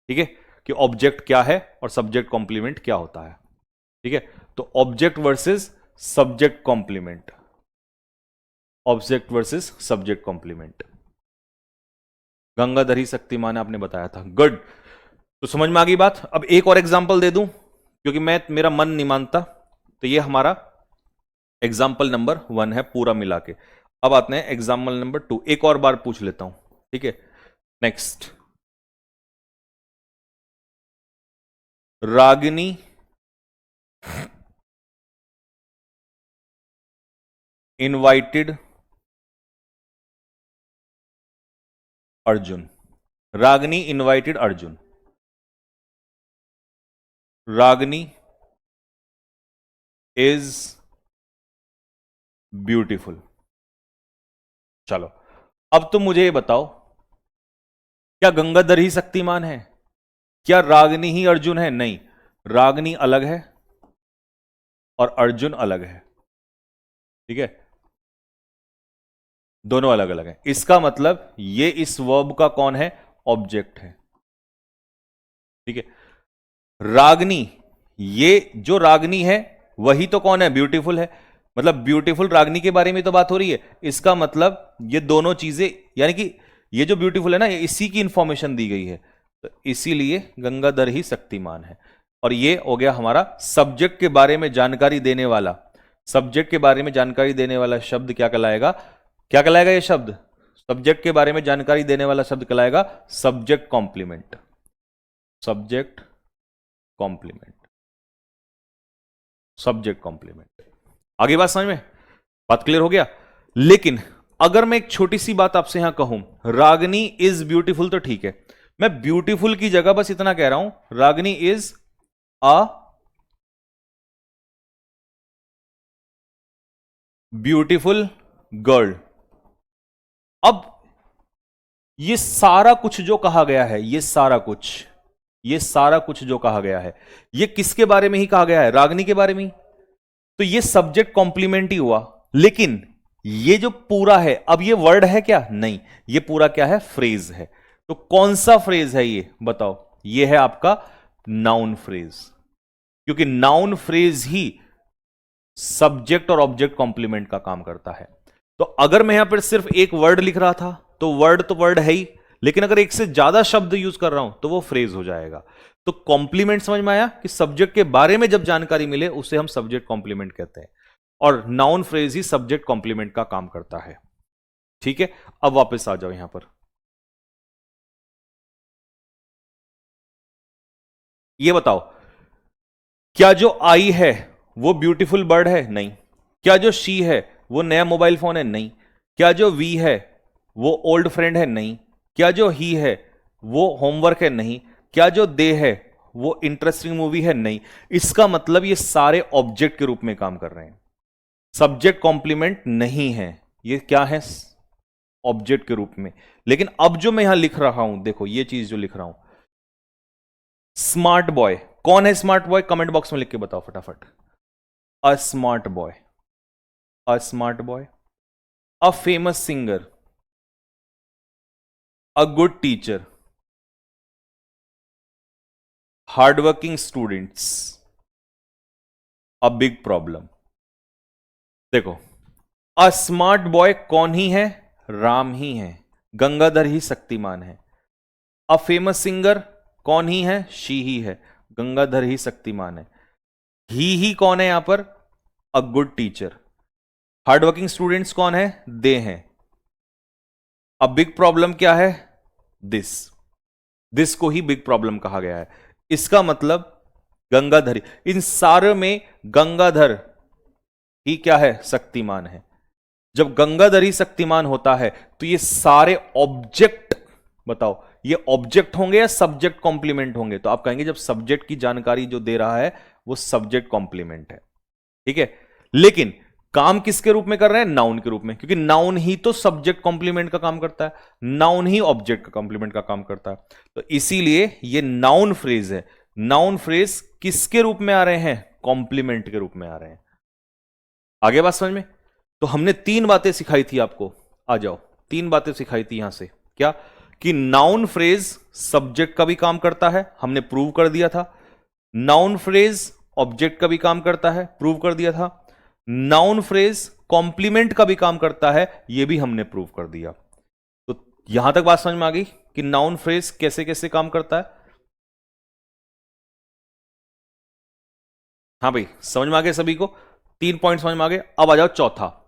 ठीक है, कि ऑब्जेक्ट क्या है और सब्जेक्ट कॉम्प्लीमेंट क्या होता है। ठीक है। तो object versus subject complement, object versus subject complement. गंगाधरी शक्तिमान आपने बताया था, गुड। तो समझ में आ गई बात। अब एक और एग्जांपल दे दूं क्योंकि मेरा मन नहीं मानता। तो ये हमारा एग्जाम्पल नंबर 1 है पूरा मिला के। अब आते हैं एग्जाम्पल नंबर 2, एक और बार पूछ लेता हूं। ठीक है, next. Ragini invited Arjun, Ragini invited Arjun, Ragini is beautiful. चलो अब तुम मुझे ये बताओ, क्या गंगाधर ही शक्तिमान है? क्या रागिनी ही अर्जुन है? नहीं, रागिनी अलग है, और अर्जुन अलग है, ठीक है, दोनों अलग अलग हैं। इसका मतलब ये इस वर्ब का कौन है, ऑब्जेक्ट है, ठीक है। रागनी, ये जो रागनी है वही तो कौन है, ब्यूटीफुल है, मतलब ब्यूटीफुल रागनी के बारे में तो बात हो रही है। इसका मतलब ये दोनों चीजें, यानी कि ये जो ब्यूटीफुल है ना, ये इसी की इंफॉर्मेशन दी गई है, तो इसीलिए गंगाधर ही शक्तिमान है। और ये हो गया हमारा सब्जेक्ट के बारे में जानकारी देने वाला, सब्जेक्ट के बारे में जानकारी देने वाला शब्द क्या कहलाएगा, क्या कहलाएगा ये शब्द, सब्जेक्ट के बारे में जानकारी देने वाला शब्द कहलाएगा subject complement, subject complement, subject complement. आगे बात समझ में, बात क्लियर हो गया। लेकिन अगर मैं एक छोटी सी बात आपसे यहां कहूं, रागनी इज ब्यूटीफुल, तो ठीक है, मैं ब्यूटीफुल की जगह बस इतना कह रहा हूं, रागनी इज अ ब्यूटीफुल गर्ल। अब ये सारा कुछ जो कहा गया है, ये सारा कुछ, ये सारा कुछ जो कहा गया है, ये किसके बारे में ही कहा गया है, रागनी के बारे में ही। तो ये सब्जेक्ट कॉम्प्लीमेंट ही हुआ। लेकिन ये जो पूरा है, अब ये वर्ड है क्या, नहीं, ये पूरा क्या है, फ्रेज है। तो कौन सा फ्रेज है ये बताओ, ये है आपका नाउन फ्रेज, क्योंकि नाउन फ्रेज ही सब्जेक्ट और ऑब्जेक्ट कॉम्प्लीमेंट का काम करता है। तो अगर मैं यहां पर सिर्फ एक वर्ड लिख रहा था तो वर्ड है ही, लेकिन अगर एक से ज्यादा शब्द यूज कर रहा हूं तो वो फ्रेज हो जाएगा। तो कॉम्प्लीमेंट समझ में आया कि सब्जेक्ट के बारे में जब जानकारी मिले उसे हम सब्जेक्ट कॉम्प्लीमेंट कहते हैं, और नाउन फ्रेज ही सब्जेक्ट कॉम्प्लीमेंट का काम करता है, ठीक है। अब वापस आ जाओ यहां पर, ये बताओ, क्या जो आई है वो ब्यूटीफुल बर्ड है, नहीं। क्या जो शी है वो नया मोबाइल फोन है, नहीं। क्या जो वी है वो ओल्ड फ्रेंड है, नहीं। क्या जो ही है वो होमवर्क है, नहीं। क्या जो दे है वो इंटरेस्टिंग मूवी है, नहीं। इसका मतलब ये सारे ऑब्जेक्ट के रूप में काम कर रहे हैं, सब्जेक्ट कॉम्प्लीमेंट नहीं है, ये क्या है, ऑब्जेक्ट के रूप में। लेकिन अब जो मैं यहां लिख रहा हूं, देखो ये चीज जो लिख रहा हूं, स्मार्ट बॉय, कौन है स्मार्ट बॉय, कमेंट बॉक्स में लिख के बताओ फटाफट। A smart boy, a smart boy, a famous singer, a good teacher, hardworking students, a big problem. देखो, अ स्मार्ट बॉय कौन ही है, राम ही है, गंगाधर ही शक्तिमान है। अ फेमस सिंगर कौन ही है, शी ही है, गंगाधर ही शक्तिमान है। ही कौन है यहां पर, a good teacher. Hardworking students कौन है, दे हैं। अब बिग प्रॉब्लम क्या है, दिस, दिस को ही बिग प्रॉब्लम कहा गया है। इसका मतलब गंगाधर, इन सारे में गंगाधर ही क्या है, शक्तिमान है। जब गंगाधर ही शक्तिमान होता है तो ये सारे ऑब्जेक्ट, बताओ ये ऑब्जेक्ट होंगे या सब्जेक्ट कॉम्प्लीमेंट होंगे, तो आप कहेंगे जब सब्जेक्ट की जानकारी जो दे रहा है वो सब्जेक्ट कॉम्प्लीमेंट है, ठीक है। लेकिन काम किसके रूप में कर रहे हैं, नाउन के रूप में, क्योंकि नाउन ही तो सब्जेक्ट कॉम्प्लीमेंट का काम करता है, नाउन ही ऑब्जेक्ट का कॉम्प्लीमेंट का काम करता है। तो इसीलिए ये नाउन फ्रेज है। नाउन फ्रेज किसके रूप में आ रहे हैं, कॉम्प्लीमेंट के रूप में आ रहे हैं। आगे बात समझ में। तो हमने तीन बातें सिखाई थी आपको, आ जाओ, तीन बातें सिखाई थी यहां से, क्या, कि नाउन फ्रेज सब्जेक्ट का भी काम करता है, हमने प्रूव कर दिया था। नाउन फ्रेज ऑब्जेक्ट का भी काम करता है, प्रूव कर दिया था। नाउन फ्रेज कॉम्प्लीमेंट का भी काम करता है, यह भी हमने प्रूव कर दिया। तो यहां तक बात समझ में आ गई कि नाउन फ्रेज कैसे कैसे काम करता है। हाँ भाई, समझ में आ गए सभी को, तीन पॉइंट समझ में आ गए। अब आ जाओ चौथा।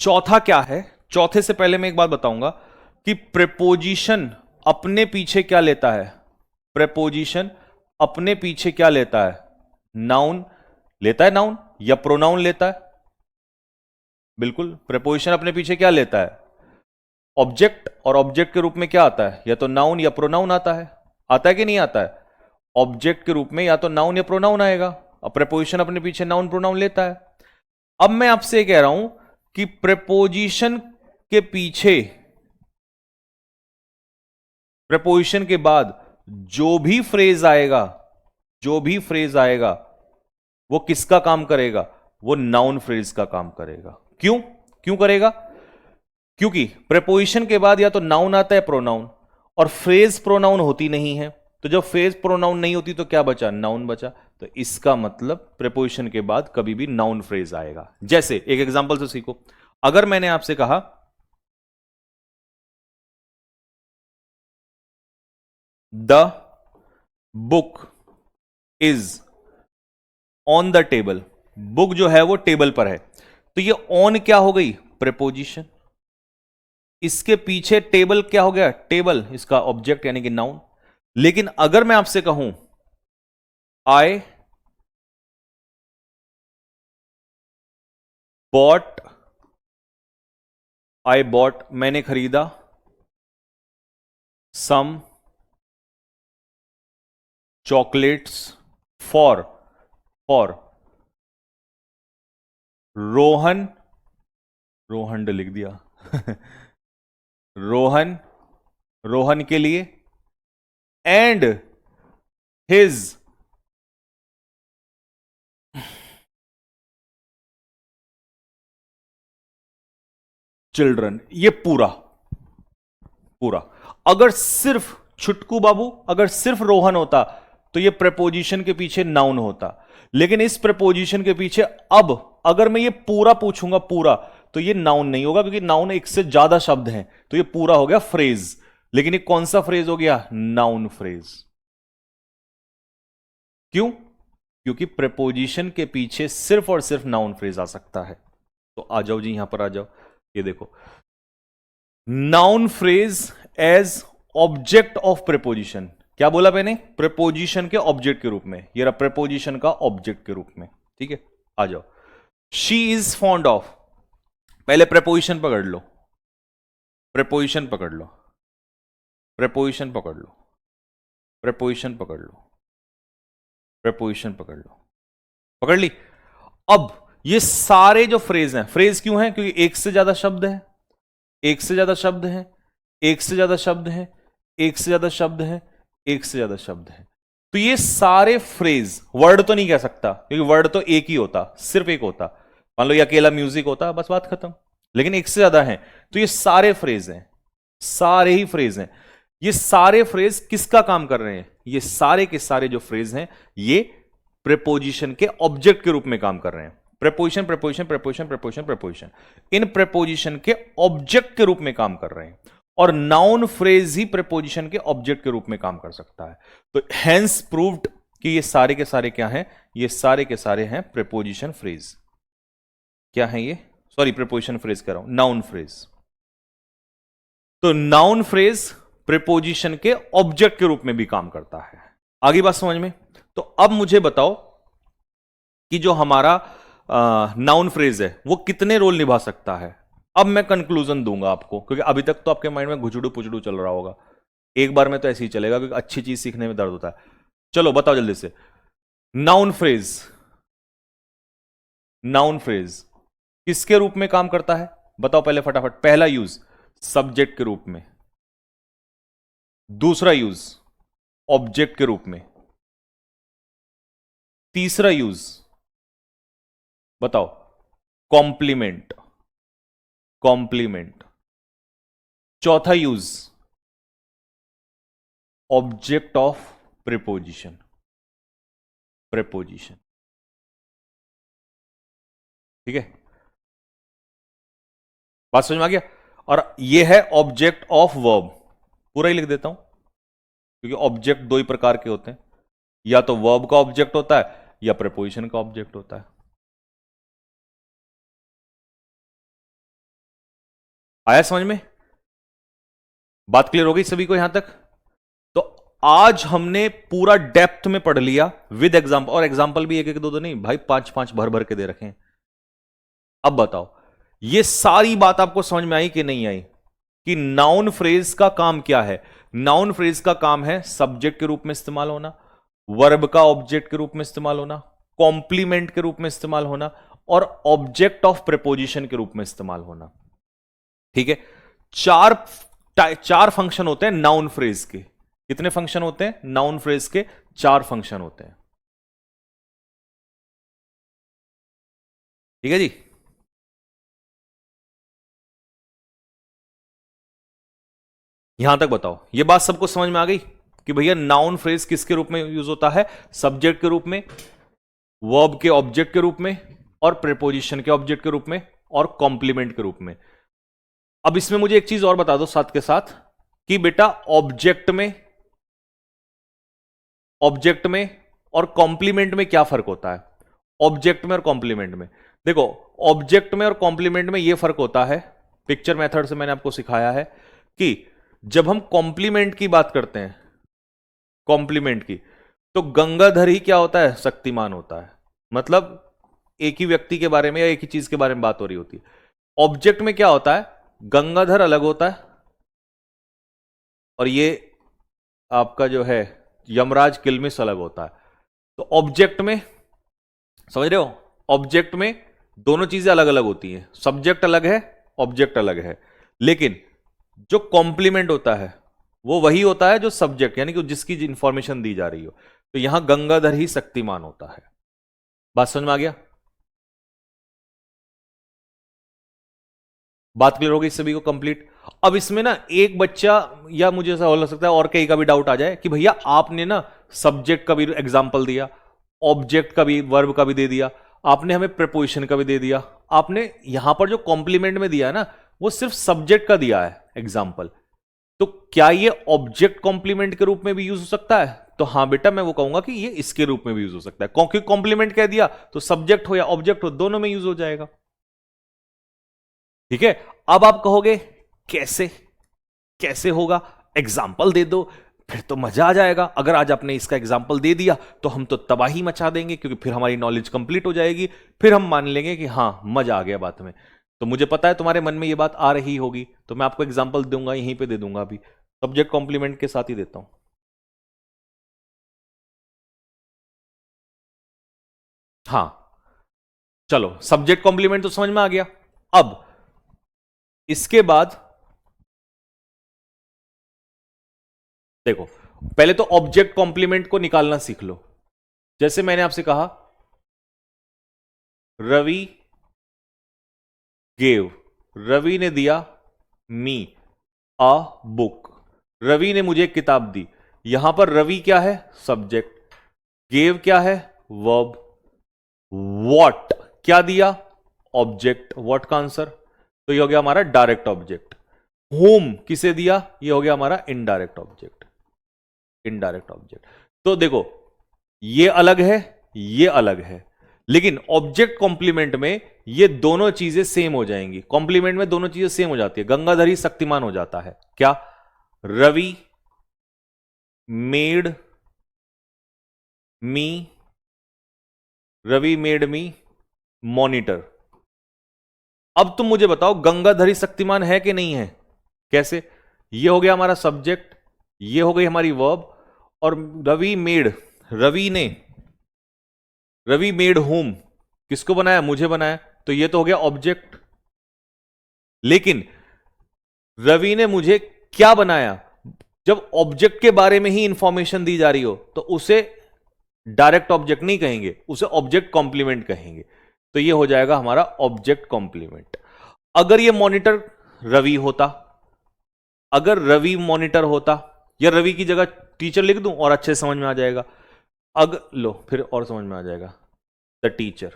चौथा क्या है, चौथे से पहले मैं एक बात बताऊंगा कि प्रेपोजिशन अपने पीछे क्या लेता है, प्रेपोजिशन अपने पीछे क्या लेता है, नाउन लेता है, नाउन या प्रोनाउन लेता है। बिल्कुल, प्रेपोजिशन अपने पीछे क्या लेता है, ऑब्जेक्ट, और ऑब्जेक्ट के रूप में क्या आता है, या तो नाउन या प्रोनाउन आता है। आता है कि नहीं आता है, ऑब्जेक्ट के रूप में या तो नाउन या प्रोनाउन आएगा, और प्रेपोजिशन अपने पीछे नाउन प्रोनाउन लेता है। अब मैं आपसे कह रहा हूं कि प्रेपोजिशन के पीछे, प्रेपोजिशन के बाद जो भी फ्रेज आएगा, जो भी फ्रेज आएगा, वो किसका काम करेगा? वो नाउन फ्रेज का काम करेगा। क्यों? क्यों करेगा? क्योंकि प्रेपोजिशन के बाद या तो नाउन आता है प्रोनाउन, और फ्रेज प्रोनाउन होती नहीं है। तो जब फ्रेज प्रोनाउन नहीं होती तो क्या बचा? नाउन बचा। तो इसका मतलब प्रेपोजिशन के बाद कभी भी नाउन फ्रेज आएगा। जैसे एक एग्जांपल से सीखो। अगर मैंने आपसे कहा the book is on the table, book जो है वो टेबल पर है, तो ये ऑन क्या हो गई? प्रेपोजिशन। इसके पीछे टेबल क्या हो गया? टेबल, इसका ऑब्जेक्ट यानी कि नाउन। लेकिन अगर मैं आपसे कहूं आई बॉट, आई बॉट मैंने खरीदा, some chocolates for, for Rohan, Rohan लिख दिया रोहन, रोहन के लिए, एंड हिज चिल्ड्रन। ये पूरा पूरा। अगर सिर्फ छुटकू बाबू, अगर सिर्फ रोहन होता तो ये प्रेपोजिशन के पीछे नाउन होता। लेकिन इस प्रेपोजिशन के पीछे अब अगर मैं ये पूरा पूछूंगा पूरा, तो ये नाउन नहीं होगा, क्योंकि नाउन एक से ज्यादा शब्द हैं, तो ये पूरा हो गया फ्रेज। लेकिन ये कौन सा फ्रेज हो गया? Noun phrase. क्यों? क्योंकि प्रेपोजिशन के पीछे सिर्फ और सिर्फ नाउन फ्रेज आ सकता है। तो आ जाओ जी, यहां पर आ जाओ, ये देखो, noun phrase as object of preposition. क्या बोला मैंने? प्रेपोजिशन के ऑब्जेक्ट के रूप में। ये रहा प्रेपोजिशन का ऑब्जेक्ट के रूप में। ठीक है, आ जाओ। शी इज फॉन्ड ऑफ, पहले प्रेपोजिशन पकड़ लो, प्रेपोजिशन पकड़ लो, प्रेपोजिशन पकड़ लो, प्रेपोजिशन पकड़ लो, प्रेपोजिशन पकड़ लो, पकड़ ली। अब ये सारे जो फ्रेज हैं, फ्रेज क्यों हैं? क्योंकि एक से ज्यादा शब्द है, एक से ज्यादा शब्द है, एक से ज्यादा शब्द है, एक से ज्यादा शब्द है, एक से ज्यादा शब्द है। तो ये सारे फ्रेज, वर्ड तो नहीं कह सकता क्योंकि वर्ड तो एक ही होता, सिर्फ एक होता। मान लो ये अकेला म्यूजिक होता, बस बात खत्म। लेकिन एक से ज्यादा है, तो ये सारे फ्रेज हैं, सारे ही फ्रेज हैं। ये सारे फ्रेज किसका काम कर रहे हैं? ये सारे के सारे जो फ्रेज हैं, ये प्रेपोजिशन के ऑब्जेक्ट के रूप में काम कर रहे हैं। Preposition, preposition, preposition, preposition, preposition, इन प्रेपोजिशन के ऑब्जेक्ट के रूप में काम कर रहे हैं। और नाउन फ्रेज ही प्रेपोजिशन के ऑब्जेक्ट के रूप में काम कर सकता है। तो हेंस प्रूव्ड कि ये सारे के सारे क्या हैं? ये सारे के सारे हैं प्रेपोजिशन फ्रेज। क्या है ये? सॉरी, प्रेपोजिशन फ्रेज कह रहा हूं, नाउन फ्रेज। तो नाउन फ्रेज प्रेपोजिशन के ऑब्जेक्ट के रूप में भी काम करता है। आगे बात समझ में? तो अब मुझे बताओ कि जो हमारा नाउन फ्रेज है वो कितने रोल निभा सकता है। अब मैं कंक्लूजन दूंगा आपको, क्योंकि अभी तक तो आपके माइंड में घुचड़ू पुचड़ू चल रहा होगा। एक बार में तो ऐसे ही चलेगा, क्योंकि अच्छी चीज सीखने में दर्द होता है। चलो बताओ जल्दी से, नाउन फ्रेज, नाउन फ्रेज किसके रूप में काम करता है? बताओ पहले फटाफट। पहला यूज सब्जेक्ट के रूप में, दूसरा यूज ऑब्जेक्ट के रूप में, तीसरा यूज बताओ कॉम्प्लीमेंट, कॉम्प्लीमेंट, चौथा use object of preposition, preposition. ठीक है, बात समझ में आ गया? और यह है ऑब्जेक्ट ऑफ वर्ब। पूरा ही लिख देता हूं, क्योंकि ऑब्जेक्ट दो ही प्रकार के होते हैं, या तो वर्ब का ऑब्जेक्ट होता है या प्रेपोजिशन का ऑब्जेक्ट होता है। आया समझ में? बात क्लियर हो गई सभी को यहां तक? तो आज हमने पूरा डेप्थ में पढ़ लिया विद एग्जाम्पल, और एग्जाम्पल भी एक एक दो दो नहीं भाई, पांच पांच भर भर के दे रखे हैं। अब बताओ ये सारी बात आपको समझ में आई कि नहीं आई, कि नाउन फ्रेज का काम क्या है? नाउन फ्रेज का काम है सब्जेक्ट के रूप में इस्तेमाल होना, वर्ब का ऑब्जेक्ट के रूप में इस्तेमाल होना, कॉम्प्लीमेंट के रूप में इस्तेमाल होना, और ऑब्जेक्ट ऑफ प्रेपोजिशन के रूप में इस्तेमाल होना। ठीक है, चार फंक्शन होते हैं नाउन फ्रेज के। कितने फंक्शन होते हैं नाउन फ्रेज के? चार फंक्शन होते हैं। ठीक है जी। यहां तक बताओ, ये बात सबको समझ में आ गई कि भैया नाउन फ्रेज किसके रूप में यूज होता है? सब्जेक्ट के रूप में, वर्ब के ऑब्जेक्ट के रूप में, और प्रेपोजिशन के ऑब्जेक्ट के रूप में, और कॉम्प्लीमेंट के रूप में। अब इसमें मुझे एक चीज और बता दो साथ के साथ कि बेटा ऑब्जेक्ट में और कॉम्प्लीमेंट में क्या फर्क होता है? ऑब्जेक्ट में और कॉम्प्लीमेंट में देखो, ऑब्जेक्ट में और कॉम्प्लीमेंट में यह फर्क होता है, पिक्चर मेथड से मैंने आपको सिखाया है कि जब हम कॉम्प्लीमेंट की बात करते हैं, कॉम्प्लीमेंट की, तो गंगाधर ही क्या होता है? शक्तिमान होता है। मतलब एक ही व्यक्ति के बारे में या एक ही चीज के बारे में बात हो रही होती है। ऑब्जेक्ट में क्या होता है? गंगाधर अलग होता है और ये आपका जो है यमराज किलमिश अलग होता है। तो ऑब्जेक्ट में, समझ रहे हो, ऑब्जेक्ट में दोनों चीजें अलग अलग होती हैं, सब्जेक्ट अलग है, ऑब्जेक्ट अलग है। लेकिन जो कॉम्प्लीमेंट होता है वो वही होता है जो सब्जेक्ट, यानी कि जिसकी इंफॉर्मेशन दी जा रही हो। तो यहां गंगाधर ही शक्तिमान होता है। बात समझ में आ गया? बात क्लियर होगी सभी को? कंप्लीट। अब इसमें ना एक बच्चा, या मुझे ऐसा हो सकता है और कई का भी डाउट आ जाए कि भैया आपने ना सब्जेक्ट का भी एग्जांपल दिया, ऑब्जेक्ट का भी, वर्ब का भी दे दिया, आपने हमें प्रेपोजिशन का भी दे दिया, आपने यहां पर जो कॉम्प्लीमेंट में दिया है ना वो सिर्फ सब्जेक्ट का दिया है एग्जाम्पल, तो क्या ये ऑब्जेक्ट कॉम्प्लीमेंट के रूप में भी यूज हो सकता है? तो हां बेटा, मैं वो कहूंगा कि ये इसके रूप में भी यूज हो सकता है, क्योंकि कॉम्प्लीमेंट कह दिया तो सब्जेक्ट हो या ऑब्जेक्ट हो दोनों में यूज हो जाएगा। ठीक है। अब आप कहोगे कैसे, कैसे होगा? एग्जाम्पल दे दो, फिर तो मजा आ जाएगा। अगर आज आपने इसका एग्जाम्पल दे दिया तो हम तो तबाही मचा देंगे, क्योंकि फिर हमारी नॉलेज कंप्लीट हो जाएगी, फिर हम मान लेंगे कि हां मजा आ गया बात में। तो मुझे पता है तुम्हारे मन में ये बात आ रही होगी, तो मैं आपको एग्जाम्पल दूंगा, यहीं पे दे दूंगा, अभी सब्जेक्ट कॉम्प्लीमेंट के साथ ही देता हूं। हाँ, चलो सब्जेक्ट कॉम्प्लीमेंट तो समझ में आ गया। अब इसके बाद देखो, पहले तो ऑब्जेक्ट कॉम्प्लीमेंट को निकालना सीख लो। जैसे मैंने आपसे कहा रवि गेव, रवि ने दिया मी अ बुक, रवि ने मुझे एक किताब दी। यहां पर रवि क्या है? सब्जेक्ट। गेव क्या है? वर्ब। वॉट क्या दिया? ऑब्जेक्ट। वॉट का आंसर, तो ये हो गया हमारा डायरेक्ट ऑब्जेक्ट। होम किसे दिया? ये हो गया हमारा इनडायरेक्ट ऑब्जेक्ट। Indirect object. तो देखो, ये अलग है, ये अलग है, लेकिन ऑब्जेक्ट कॉम्प्लीमेंट में ये दोनों चीजें सेम हो जाएंगी। कॉम्प्लीमेंट में दोनों चीजें सेम हो जाती है। गंगाधर ही शक्तिमान हो जाता है। क्या? Ravi made me, Ravi made me monitor. अब तुम मुझे बताओ गंगाधर ही शक्तिमान है कि नहीं है? कैसे? ये हो गया हमारा सब्जेक्ट, ये हो गई हमारी वर्ब, और रवि मेड, रवि ने, रवि मेड होम, किसको बनाया? मुझे बनाया, तो ये तो हो गया ऑब्जेक्ट। लेकिन रवि ने मुझे क्या बनाया? जब ऑब्जेक्ट के बारे में ही इंफॉर्मेशन दी जा रही हो तो उसे डायरेक्ट ऑब्जेक्ट नहीं कहेंगे, उसे ऑब्जेक्ट कॉम्प्लीमेंट कहेंगे। तो ये हो जाएगा हमारा ऑब्जेक्ट कॉम्प्लीमेंट। अगर ये मॉनिटर रवि होता, अगर रवि मॉनिटर होता, या रवि की जगह टीचर लिख दूं और अच्छे से समझ में आ जाएगा। अगर लो फिर और समझ में आ जाएगा, द टीचर।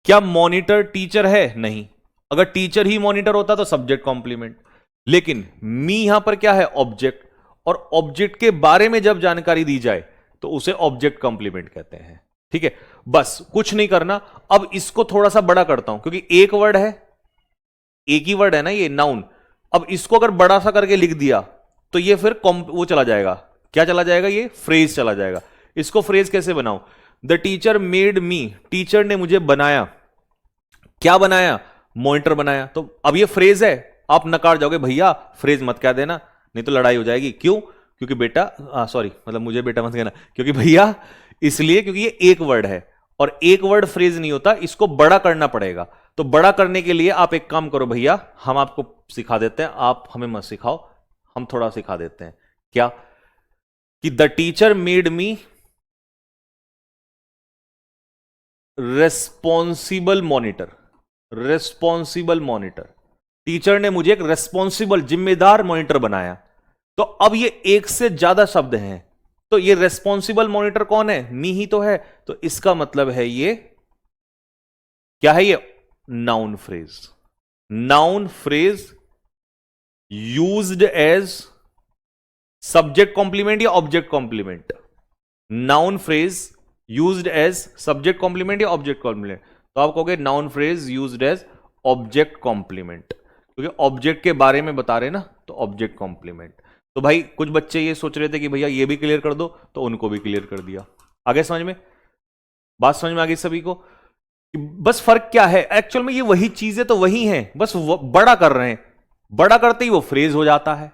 क्या मॉनिटर टीचर है? नहीं। अगर टीचर ही मॉनिटर होता तो सब्जेक्ट कॉम्प्लीमेंट। लेकिन मी यहां पर क्या है? ऑब्जेक्ट। और ऑब्जेक्ट के बारे में जब जानकारी दी जाए तो उसे ऑब्जेक्ट कॉम्प्लीमेंट कहते हैं। ठीक है, बस कुछ नहीं करना। अब इसको थोड़ा सा बड़ा करता हूं, क्योंकि एक वर्ड है, एक ही वर्ड है ना ये, नाउन। अब इसको अगर बड़ा सा करके लिख दिया तो ये फिर वो चला जाएगा, क्या चला जाएगा? ये फ्रेज चला जाएगा। इसको फ्रेज कैसे बनाऊं? The teacher made me, teacher ने मुझे बनाया। क्या बनाया? मॉनिटर बनाया। तो अब ये फ्रेज है, आप नकार जाओगे भैया फ्रेज मत कह देना, नहीं तो लड़ाई हो जाएगी। क्यों? क्योंकि बेटा, सॉरी, मतलब मुझे बेटा मत कहना, क्योंकि भैया इसलिए क्योंकि ये एक वर्ड है और एक वर्ड फ्रेज नहीं होता, इसको बड़ा करना पड़ेगा। तो बड़ा करने के लिए आप एक काम करो भैया, हम आपको सिखा देते हैं, आप हमें मत सिखाओ, हम थोड़ा सिखा देते हैं। क्या? कि the teacher made me responsible monitor, responsible monitor, teacher ने मुझे एक रेस्पॉन्सिबल जिम्मेदार मॉनिटर बनाया। तो अब ये एक से ज्यादा शब्द हैं, तो ये रेस्पॉन्सिबल मॉनिटर कौन है? मी ही तो है। तो इसका मतलब है ये क्या है? ये noun phrase, noun phrase used as subject complement या object complement, noun phrase used as subject complement या ऑब्जेक्ट कॉम्प्लीमेंट। तो आप कहोगे noun phrase used as object complement, क्योंकि ऑब्जेक्ट के बारे में बता रहे ना, तो ऑब्जेक्ट कॉम्प्लीमेंट। तो भाई कुछ बच्चे ये सोच रहे थे कि भैया ये भी क्लियर कर दो, तो उनको भी क्लियर कर दिया। आगे समझ में, बात समझ में आ गई सभी को? बस फर्क क्या है, एक्चुअल में ये वही चीजें तो वही हैं, बस बड़ा कर रहे हैं, बड़ा करते ही वो फ्रेज हो जाता है।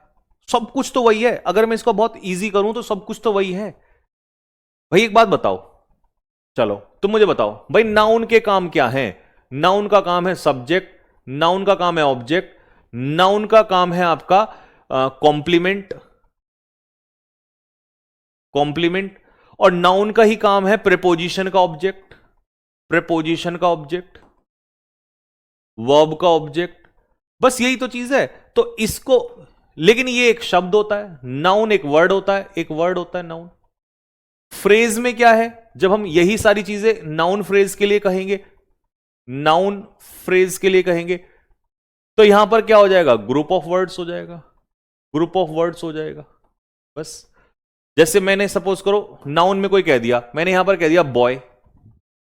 सब कुछ तो वही है, अगर मैं इसको बहुत इजी करूं तो सब कुछ तो वही है। भाई एक बात बताओ, चलो तुम मुझे बताओ भाई, नाउन के काम क्या है? नाउन का काम है सब्जेक्ट, नाउन का काम है ऑब्जेक्ट, नाउन का काम है आपका कॉम्प्लीमेंट, कॉम्प्लीमेंट, और नाउन का ही काम है प्रेपोजिशन का ऑब्जेक्ट, प्रेपोजिशन का ऑब्जेक्ट, वर्ब का ऑब्जेक्ट, बस यही तो चीज है। तो इसको, लेकिन ये एक शब्द होता है, नाउन एक वर्ड होता है, एक वर्ड होता है नाउन। फ्रेज में क्या है? जब हम यही सारी चीजें नाउन फ्रेज के लिए कहेंगे, नाउन फ्रेज के लिए कहेंगे, तो यहां पर क्या हो जाएगा? ग्रुप ऑफ वर्ड्स हो जाएगा, ग्रुप ऑफ वर्ड्स हो जाएगा। बस जैसे मैंने सपोज करो नाउन में कोई कह दिया, मैंने यहां पर कह दिया बॉय,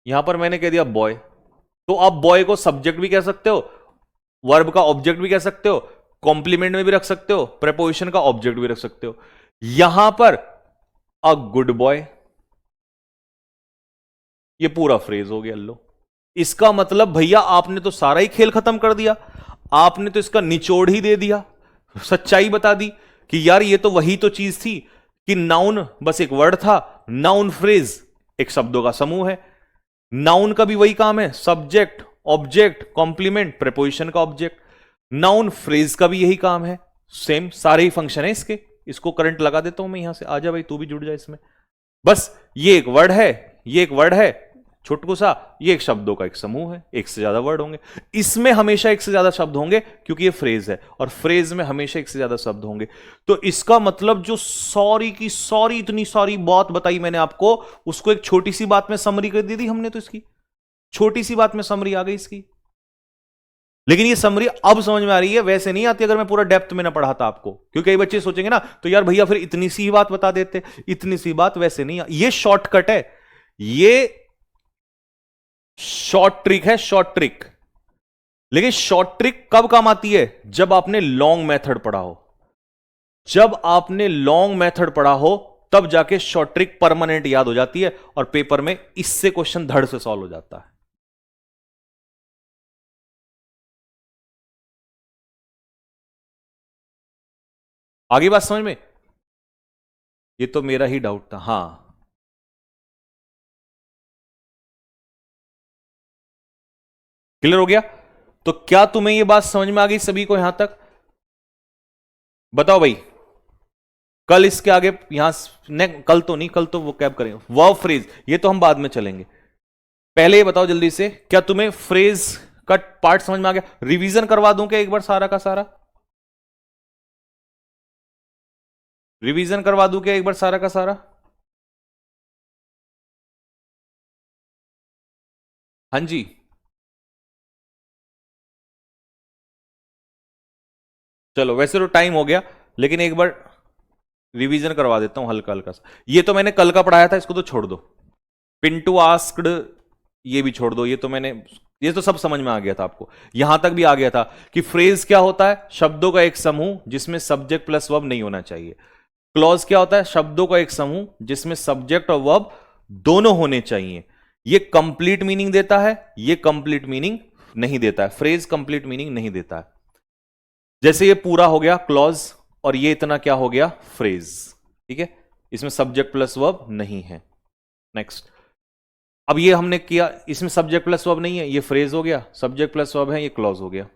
यहां पर मैंने कह दिया बॉय, तो आप बॉय को सब्जेक्ट भी कह सकते हो, वर्ब का ऑब्जेक्ट भी कह सकते हो, कॉम्प्लीमेंट में भी रख सकते हो, प्रेपोजिशन का ऑब्जेक्ट भी रख सकते हो। यहां पर अ गुड बॉय, ये पूरा फ्रेज हो गया। लो, इसका मतलब भैया आपने तो सारा ही खेल खत्म कर दिया, आपने तो इसका निचोड़ ही दे दिया, सच्चाई बता दी कि यार ये तो वही तो चीज थी कि नाउन बस एक वर्ड था, नाउन फ्रेज एक शब्दों का समूह है, नाउन का भी वही काम है, सब्जेक्ट ऑब्जेक्ट कॉम्प्लीमेंट प्रेपोजिशन का ऑब्जेक्ट, नाउन फ्रेज का भी यही काम है, सेम सारे ही फंक्शन है इसके। इसको करंट लगा देता हूं मैं यहां से, आजा भाई तू भी जुड़ जा इसमें। बस ये एक वर्ड है, ये एक वर्ड है छोटकू सा, ये एक शब्दों का एक समूह है, एक से ज्यादा वर्ड होंगे, इसमें हमेशा एक से ज्यादा शब्द होंगे क्योंकि ये फ्रेज है, और फ्रेज में हमेशा एक से ज्यादा शब्द होंगे। तो इसका मतलब जो सॉरी की सॉरी, इतनी सारी बात बताई मैंने आपको, उसको एक छोटी सी बात में समरी कर दी थी हमने, तो इसकी छोटी सी बात में समरी आ गई इसकी। लेकिन ये समरी अब समझ में आ रही है, वैसे नहीं आती अगर मैं पूरा डेप्थ में ना पढ़ाता आपको, क्योंकि कई बच्चे सोचेंगे ना तो यार भैया फिर इतनी सी बात बता देते, इतनी सी बात वैसे नहीं, ये शॉर्टकट है, ये शॉर्ट ट्रिक है, शॉर्ट ट्रिक। लेकिन शॉर्ट ट्रिक कब काम आती है? जब आपने लॉन्ग मेथड पढ़ा हो, जब आपने लॉन्ग मेथड पढ़ा हो तब जाके शॉर्ट ट्रिक परमानेंट याद हो जाती है, और पेपर में इससे क्वेश्चन धड़ से सॉल्व हो जाता है। आगे बात समझ में? ये तो मेरा ही डाउट था। हां, क्लियर हो गया? तो क्या तुम्हें यह बात समझ में आ गई सभी को यहां तक? बताओ भाई, कल इसके आगे यहां कल तो नहीं, कल तो वो कैब करेंगे वर्ब फ्रेज, ये तो हम बाद में चलेंगे। पहले ये बताओ जल्दी से, क्या तुम्हें फ्रेज का पार्ट समझ में आ गया? रिवीजन करवा दूं क्या एक बार सारा का सारा? रिवीजन करवा दूं क्या एक बार सारा का सारा? हाँ जी, चलो वैसे तो टाइम हो गया, लेकिन एक बार रिवीजन करवा देता हूं हल्का हल्का सा। ये तो मैंने कल का पढ़ाया था, इसको तो छोड़ दो। पिंटू आस्क्ड, ये भी छोड़ दो, ये तो मैंने, ये तो सब समझ में आ गया था आपको, यहां तक भी आ गया था कि फ्रेज क्या होता है? शब्दों का एक समूह जिसमें सब्जेक्ट प्लस वर्ब नहीं होना चाहिए। क्लॉज क्या होता है? शब्दों का एक समूह जिसमें सब्जेक्ट और वर्ब दोनों होने चाहिए। ये कंप्लीट मीनिंग देता है, ये कंप्लीट मीनिंग नहीं देता है, फ्रेज कंप्लीट मीनिंग नहीं देता है। जैसे ये पूरा हो गया क्लॉज, और ये इतना क्या हो गया? फ्रेज। ठीक है, इसमें सब्जेक्ट प्लस वर्ब नहीं है। नेक्स्ट, अब ये हमने किया, इसमें सब्जेक्ट प्लस वर्ब नहीं है, ये फ्रेज हो गया, सब्जेक्ट प्लस वर्ब है, ये क्लॉज हो गया।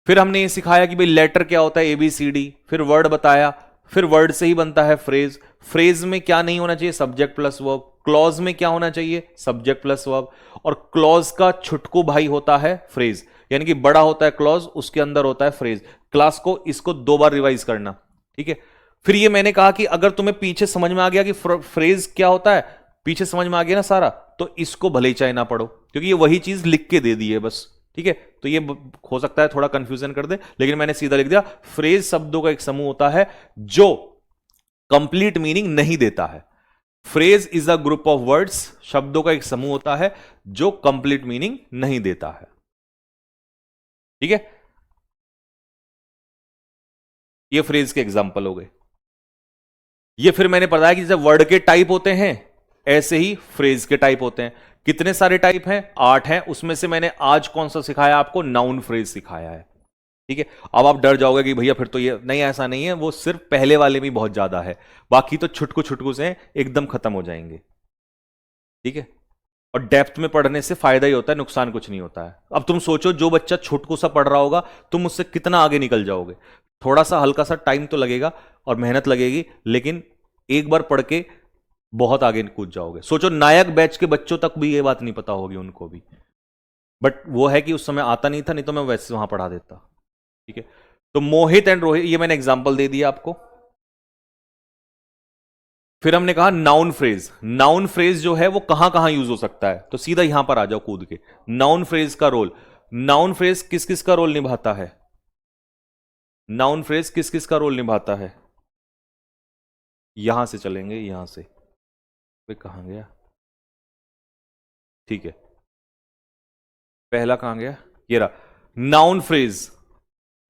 फिर हमने ये सिखाया कि भाई लेटर क्या होता है, ABCD, फिर वर्ड बताया, फिर वर्ड से ही बनता है फ्रेज। फ्रेज में क्या नहीं होना चाहिए? सब्जेक्ट प्लस वर्ब, क्लॉज में क्या होना चाहिए, सब्जेक्ट प्लस वर्ब, और क्लॉज का छुटकू भाई होता है फ्रेज, यानी कि बड़ा होता है क्लॉज, उसके अंदर होता है फ्रेज। क्लास को इसको 2 बार रिवाइज करना, ठीक है। फिर ये मैंने कहा कि अगर तुम्हें पीछे समझ में आ गया कि फ्रेज क्या होता है, पीछे समझ में आ गया ना सारा, तो इसको भले ही चाहे ना पढ़ो, क्योंकि ये वही चीज लिख के दे दी है बस, ठीक है। तो ये हो सकता है थोड़ा कंफ्यूजन कर दे, लेकिन मैंने सीधा लिख दिया, फ्रेज शब्दों का एक समूह होता है जो कंप्लीट मीनिंग नहीं देता है। Phrase is a group of words, शब्दों का एक समूह होता है जो कंप्लीट मीनिंग नहीं देता है, ठीक है। ये फ्रेज के एग्जांपल हो गए। ये फिर मैंने बताया कि जैसे वर्ड के टाइप होते हैं, ऐसे ही फ्रेज के टाइप होते हैं। कितने सारे टाइप हैं, 8 हैं। उसमें से मैंने आज कौन सा सिखाया आपको, नाउन फ्रेज सिखाया है, ठीक है। अब आप डर जाओगे कि भैया फिर तो ये नहीं, ऐसा नहीं है, वो सिर्फ पहले वाले में बहुत ज्यादा है, बाकी तो छुटकू छुटकू से एकदम खत्म हो जाएंगे, ठीक है। और डेप्थ में पढ़ने से फायदा ही होता है, नुकसान कुछ नहीं होता है। अब तुम सोचो, जो बच्चा छुटकू सा पढ़ रहा होगा, तुम उससे कितना आगे निकल जाओगे। थोड़ा सा हल्का सा टाइम तो लगेगा और मेहनत लगेगी, लेकिन एक बार पढ़ के बहुत आगे कूद जाओगे। सोचो, नायक बैच के बच्चों तक भी ये बात नहीं पता होगी उनको भी, बट वो है कि उस समय आता नहीं था, नहीं तो मैं वैसे वहां पढ़ा देता, ठीक है। तो मोहित एंड रोहित, ये मैंने एग्जांपल दे दिया आपको। फिर हमने कहा नाउन फ्रेज। नाउन फ्रेज जो है वो कहां कहां यूज हो सकता है, तो सीधा यहां पर आ जाओ कूद के। नाउन फ्रेज का रोल, नाउन फ्रेज किस किस का रोल निभाता है, नाउन फ्रेज किस किस का रोल निभाता है। यहां से चलेंगे, यहां से, वे कहां गया, ठीक है। पहला कहां गया, ये रहा। Noun phrase,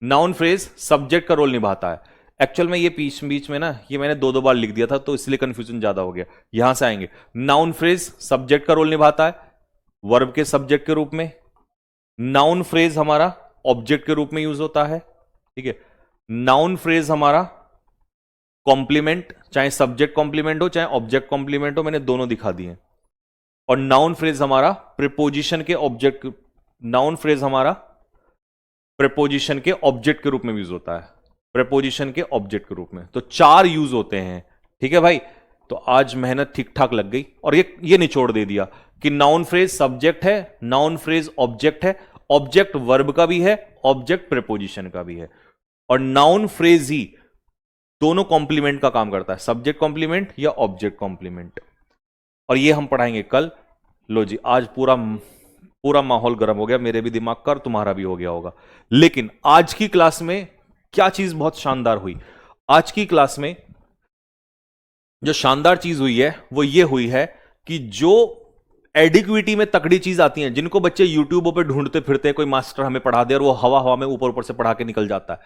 noun phrase subject का रोल निभाता है। एक्चुअल में ये बीच बीच में ना, ये मैंने 2 बार लिख दिया था, तो इसलिए कंफ्यूजन ज्यादा हो गया। यहां से आएंगे, नाउन फ्रेज सब्जेक्ट का रोल निभाता है, वर्ब के सब्जेक्ट के रूप में। नाउन फ्रेज हमारा ऑब्जेक्ट के रूप में यूज होता है, ठीक है। नाउन फ्रेज हमारा कॉम्प्लीमेंट, चाहे सब्जेक्ट कॉम्प्लीमेंट हो चाहे ऑब्जेक्ट कॉम्प्लीमेंट हो, मैंने दोनों दिखा दिए। और नाउन फ्रेज हमारा प्रीपोजिशन के ऑब्जेक्ट, नाउन फ्रेज हमारा प्रीपोजिशन के ऑब्जेक्ट के रूप में यूज होता है, प्रीपोजिशन के ऑब्जेक्ट के रूप में। तो 4 यूज होते हैं, ठीक है भाई। तो आज मेहनत ठीक ठाक लग गई, और ये निचोड़ दे दिया कि नाउन फ्रेज सब्जेक्ट है, नाउन फ्रेज ऑब्जेक्ट है, ऑब्जेक्ट वर्ब का भी है, ऑब्जेक्ट प्रीपोजिशन का भी है, और नाउन फ्रेज ही दोनों कॉम्प्लीमेंट का काम करता है, सब्जेक्ट कॉम्प्लीमेंट या ऑब्जेक्ट कॉम्प्लीमेंट। और ये हम पढ़ाएंगे कल। लो जी, आज पूरा पूरा माहौल गर्म हो गया, मेरे भी दिमाग का और तुम्हारा भी हो गया होगा। लेकिन आज की क्लास में क्या चीज बहुत शानदार हुई, आज की क्लास में जो शानदार चीज हुई है वो ये हुई है कि जो एडिक्विटी में तकड़ी चीज आती है, जिनको बच्चे यूट्यूब पे ढूंढते फिरते हैं, कोई मास्टर हमें पढ़ा दे और वो हवा हवा में ऊपर ऊपर से पढ़ा के निकल जाता है,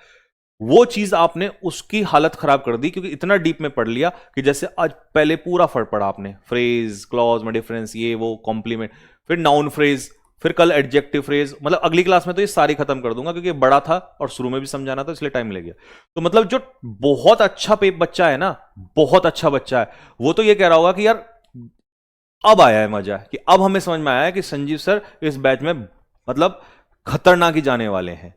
वो चीज आपने उसकी हालत खराब कर दी, क्योंकि इतना डीप में पढ़ लिया कि जैसे आज पहले पूरा फर्क पढ़ा आपने, फ्रेज, क्लॉज में डिफरेंस, ये वो, कॉम्प्लीमेंट, फिर नाउन फ्रेज, फिर कल एडजेक्टिव फ्रेज। मतलब अगली क्लास में तो ये सारी खत्म कर दूंगा, क्योंकि बड़ा था और शुरू में भी समझाना था, इसलिए टाइम ले गया। तो मतलब जो बहुत अच्छा बच्चा है ना, बहुत अच्छा बच्चा है, वो तो ये कह रहा होगा कि यार अब आया है मजा, कि अब हमें समझ में आया है कि संजीव सर इस बैच में मतलब खतरनाक ही जाने वाले हैं,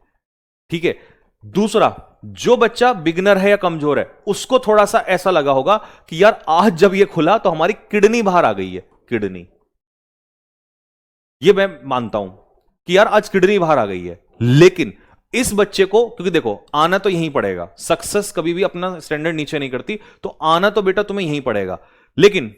ठीक है। दूसरा, जो बच्चा बिगनर है या कमजोर है, उसको थोड़ा सा ऐसा लगा होगा कि यार आज जब ये खुला तो हमारी किडनी बाहर आ गई है, किडनी, ये मैं मानता हूं कि यार आज किडनी बाहर आ गई है। लेकिन इस बच्चे को, क्योंकि देखो आना तो यहीं पड़ेगा, सक्सेस कभी भी अपना स्टैंडर्ड नीचे नहीं करती, तो आना तो बेटा तुम्हें यहीं पड़ेगा। लेकिन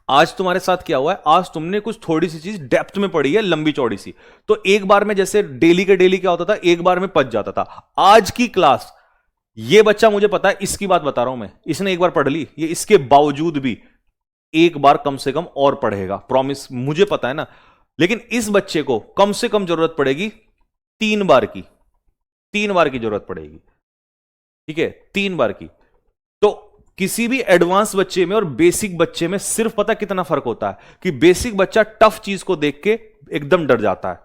आज तुम्हारे साथ क्या हुआ है, आज तुमने कुछ थोड़ी सी चीज डेप्थ में पढ़ी है, लंबी चौड़ी सी, तो एक बार में जैसे डेली के डेली क्या होता था, एक बार में पच जाता था। आज की क्लास, ये बच्चा मुझे पता है, इसकी बात बता रहा हूं मैं, इसने एक बार पढ़ ली, ये इसके बावजूद भी एक बार कम से कम और पढ़ेगा, प्रॉमिस, मुझे पता है ना। लेकिन इस बच्चे को कम से कम जरूरत पड़ेगी 3 बार की, 3 बार की जरूरत पड़ेगी, ठीक है, 3 बार की। तो किसी भी एडवांस बच्चे में और बेसिक बच्चे में सिर्फ पता कितना फर्क होता है, कि बेसिक बच्चा टफ चीज को देख के एकदम डर जाता है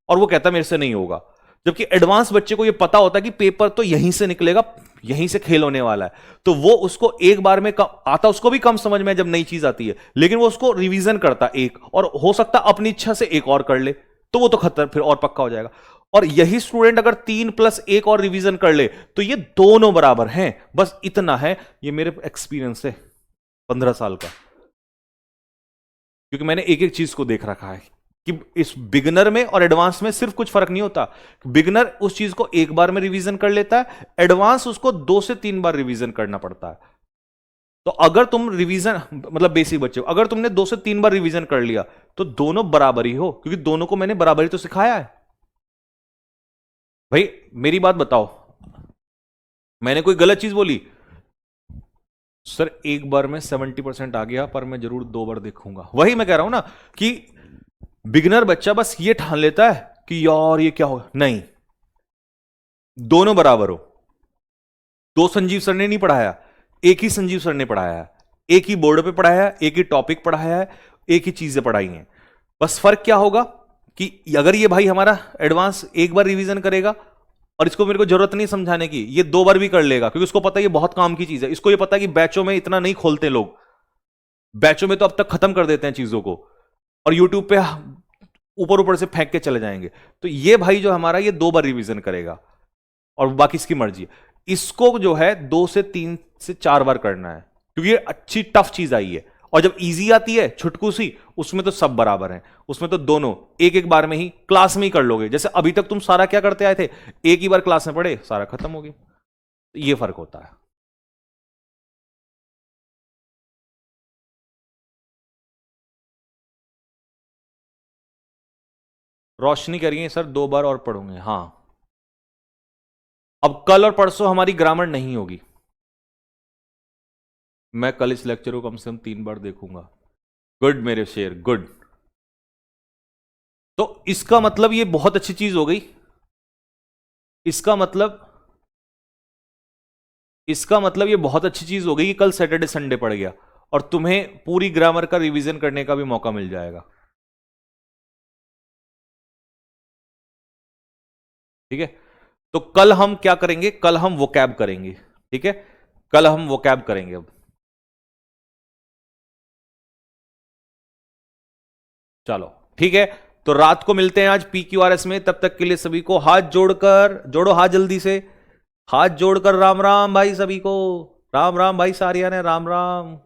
और वो कहता है मेरे से नहीं होगा, जबकि एडवांस बच्चे को यह पता होता है कि पेपर तो यहीं से निकलेगा, यहीं से खेल होने वाला है, तो वो उसको एक बार में आता, उसको भी कम समझ में जब नई चीज आती है, लेकिन वो उसको रिवीजन करता एक, और हो सकता अपनी इच्छा से एक और कर ले, तो वो तो खतर फिर और पक्का हो जाएगा। और यही स्टूडेंट अगर 3+1 और रिवीजन कर ले, तो ये दोनों बराबर हैं। बस इतना है, ये मेरे एक्सपीरियंस है 15 साल का। क्योंकि मैंने एक एक चीज को देख रखा है कि इस बिगनर में और एडवांस में सिर्फ कुछ फर्क नहीं होता। बिगनर उस चीज को एक बार में रिवीजन कर लेता है, एडवांस उसको 2 से 3 बार रिवीजन करना पड़ता है। तो अगर तुम रिवीजन मतलब बेसिक बच्चे हो, अगर तुमने 2 से 3 बार रिवीजन कर लिया तो दोनों बराबर ही हो, क्योंकि दोनों को मैंने बराबरी तो सिखाया है। भाई मेरी बात बताओ, मैंने कोई गलत चीज बोली? सर एक बार में 70% आ गया, पर मैं जरूर 2 बार देखूंगा। वही मैं कह रहा हूं ना कि बिगिनर बच्चा बस ये ठान लेता है कि यार ये क्या होगा, नहीं, दोनों बराबर हो। 2 संजीव सर ने नहीं पढ़ाया, एक ही संजीव सर ने पढ़ाया है, एक ही बोर्ड पे पढ़ाया है, एक ही टॉपिक पढ़ाया है, एक ही चीजें पढ़ाई हैं। बस फर्क क्या होगा कि अगर ये भाई हमारा एडवांस एक बार रिवीजन करेगा और इसको मेरे को जरूरत नहीं समझाने की, ये 2 बार भी कर लेगा, क्योंकि उसको पता है ये बहुत काम की चीज है। इसको ये पता है कि बैचों में इतना नहीं खोलते लोग, बैचों में तो अब तक खत्म कर देते हैं चीजों को, और यूट्यूब पे ऊपर ऊपर से फेंक के चले जाएंगे। तो ये भाई जो हमारा, ये 2 बार रिवीजन करेगा और बाकी इसकी मर्जी है। इसको जो है 2 से 3 से 4 बार करना है, क्योंकि ये अच्छी टफ चीज आई है। और जब इजी आती है छुटकू सी, उसमें तो सब बराबर हैं, उसमें तो दोनों एक एक बार में ही क्लास में ही कर लोगे। जैसे अभी तक तुम सारा क्या करते आए थे, एक ही बार क्लास में पढ़े, सारा खत्म हो गया। तो ये फर्क होता है। रोशनी कह रही है सर 2 बार और पढ़ूंगे। हाँ, अब कल और परसों हमारी ग्रामर नहीं होगी। मैं कल इस लेक्चर को कम से कम 3 बार देखूंगा। गुड मेरे शेर, गुड। तो इसका मतलब ये बहुत अच्छी चीज हो गई। इसका मतलब ये बहुत अच्छी चीज हो गई कि कल सैटरडे संडे पड़ गया और तुम्हें पूरी ग्रामर का रिवीजन करने का भी मौका मिल जाएगा। ठीक है, तो कल हम क्या करेंगे, कल हम वोकैब करेंगे। ठीक है, कल हम वोकैब करेंगे। अब चलो ठीक है, तो रात को मिलते हैं आज PQRS में। तब तक के लिए सभी को हाथ जोड़कर, जोड़ो हाथ जल्दी से, हाथ जोड़कर राम राम भाई सभी को। राम राम भाई सारिया ने, राम राम।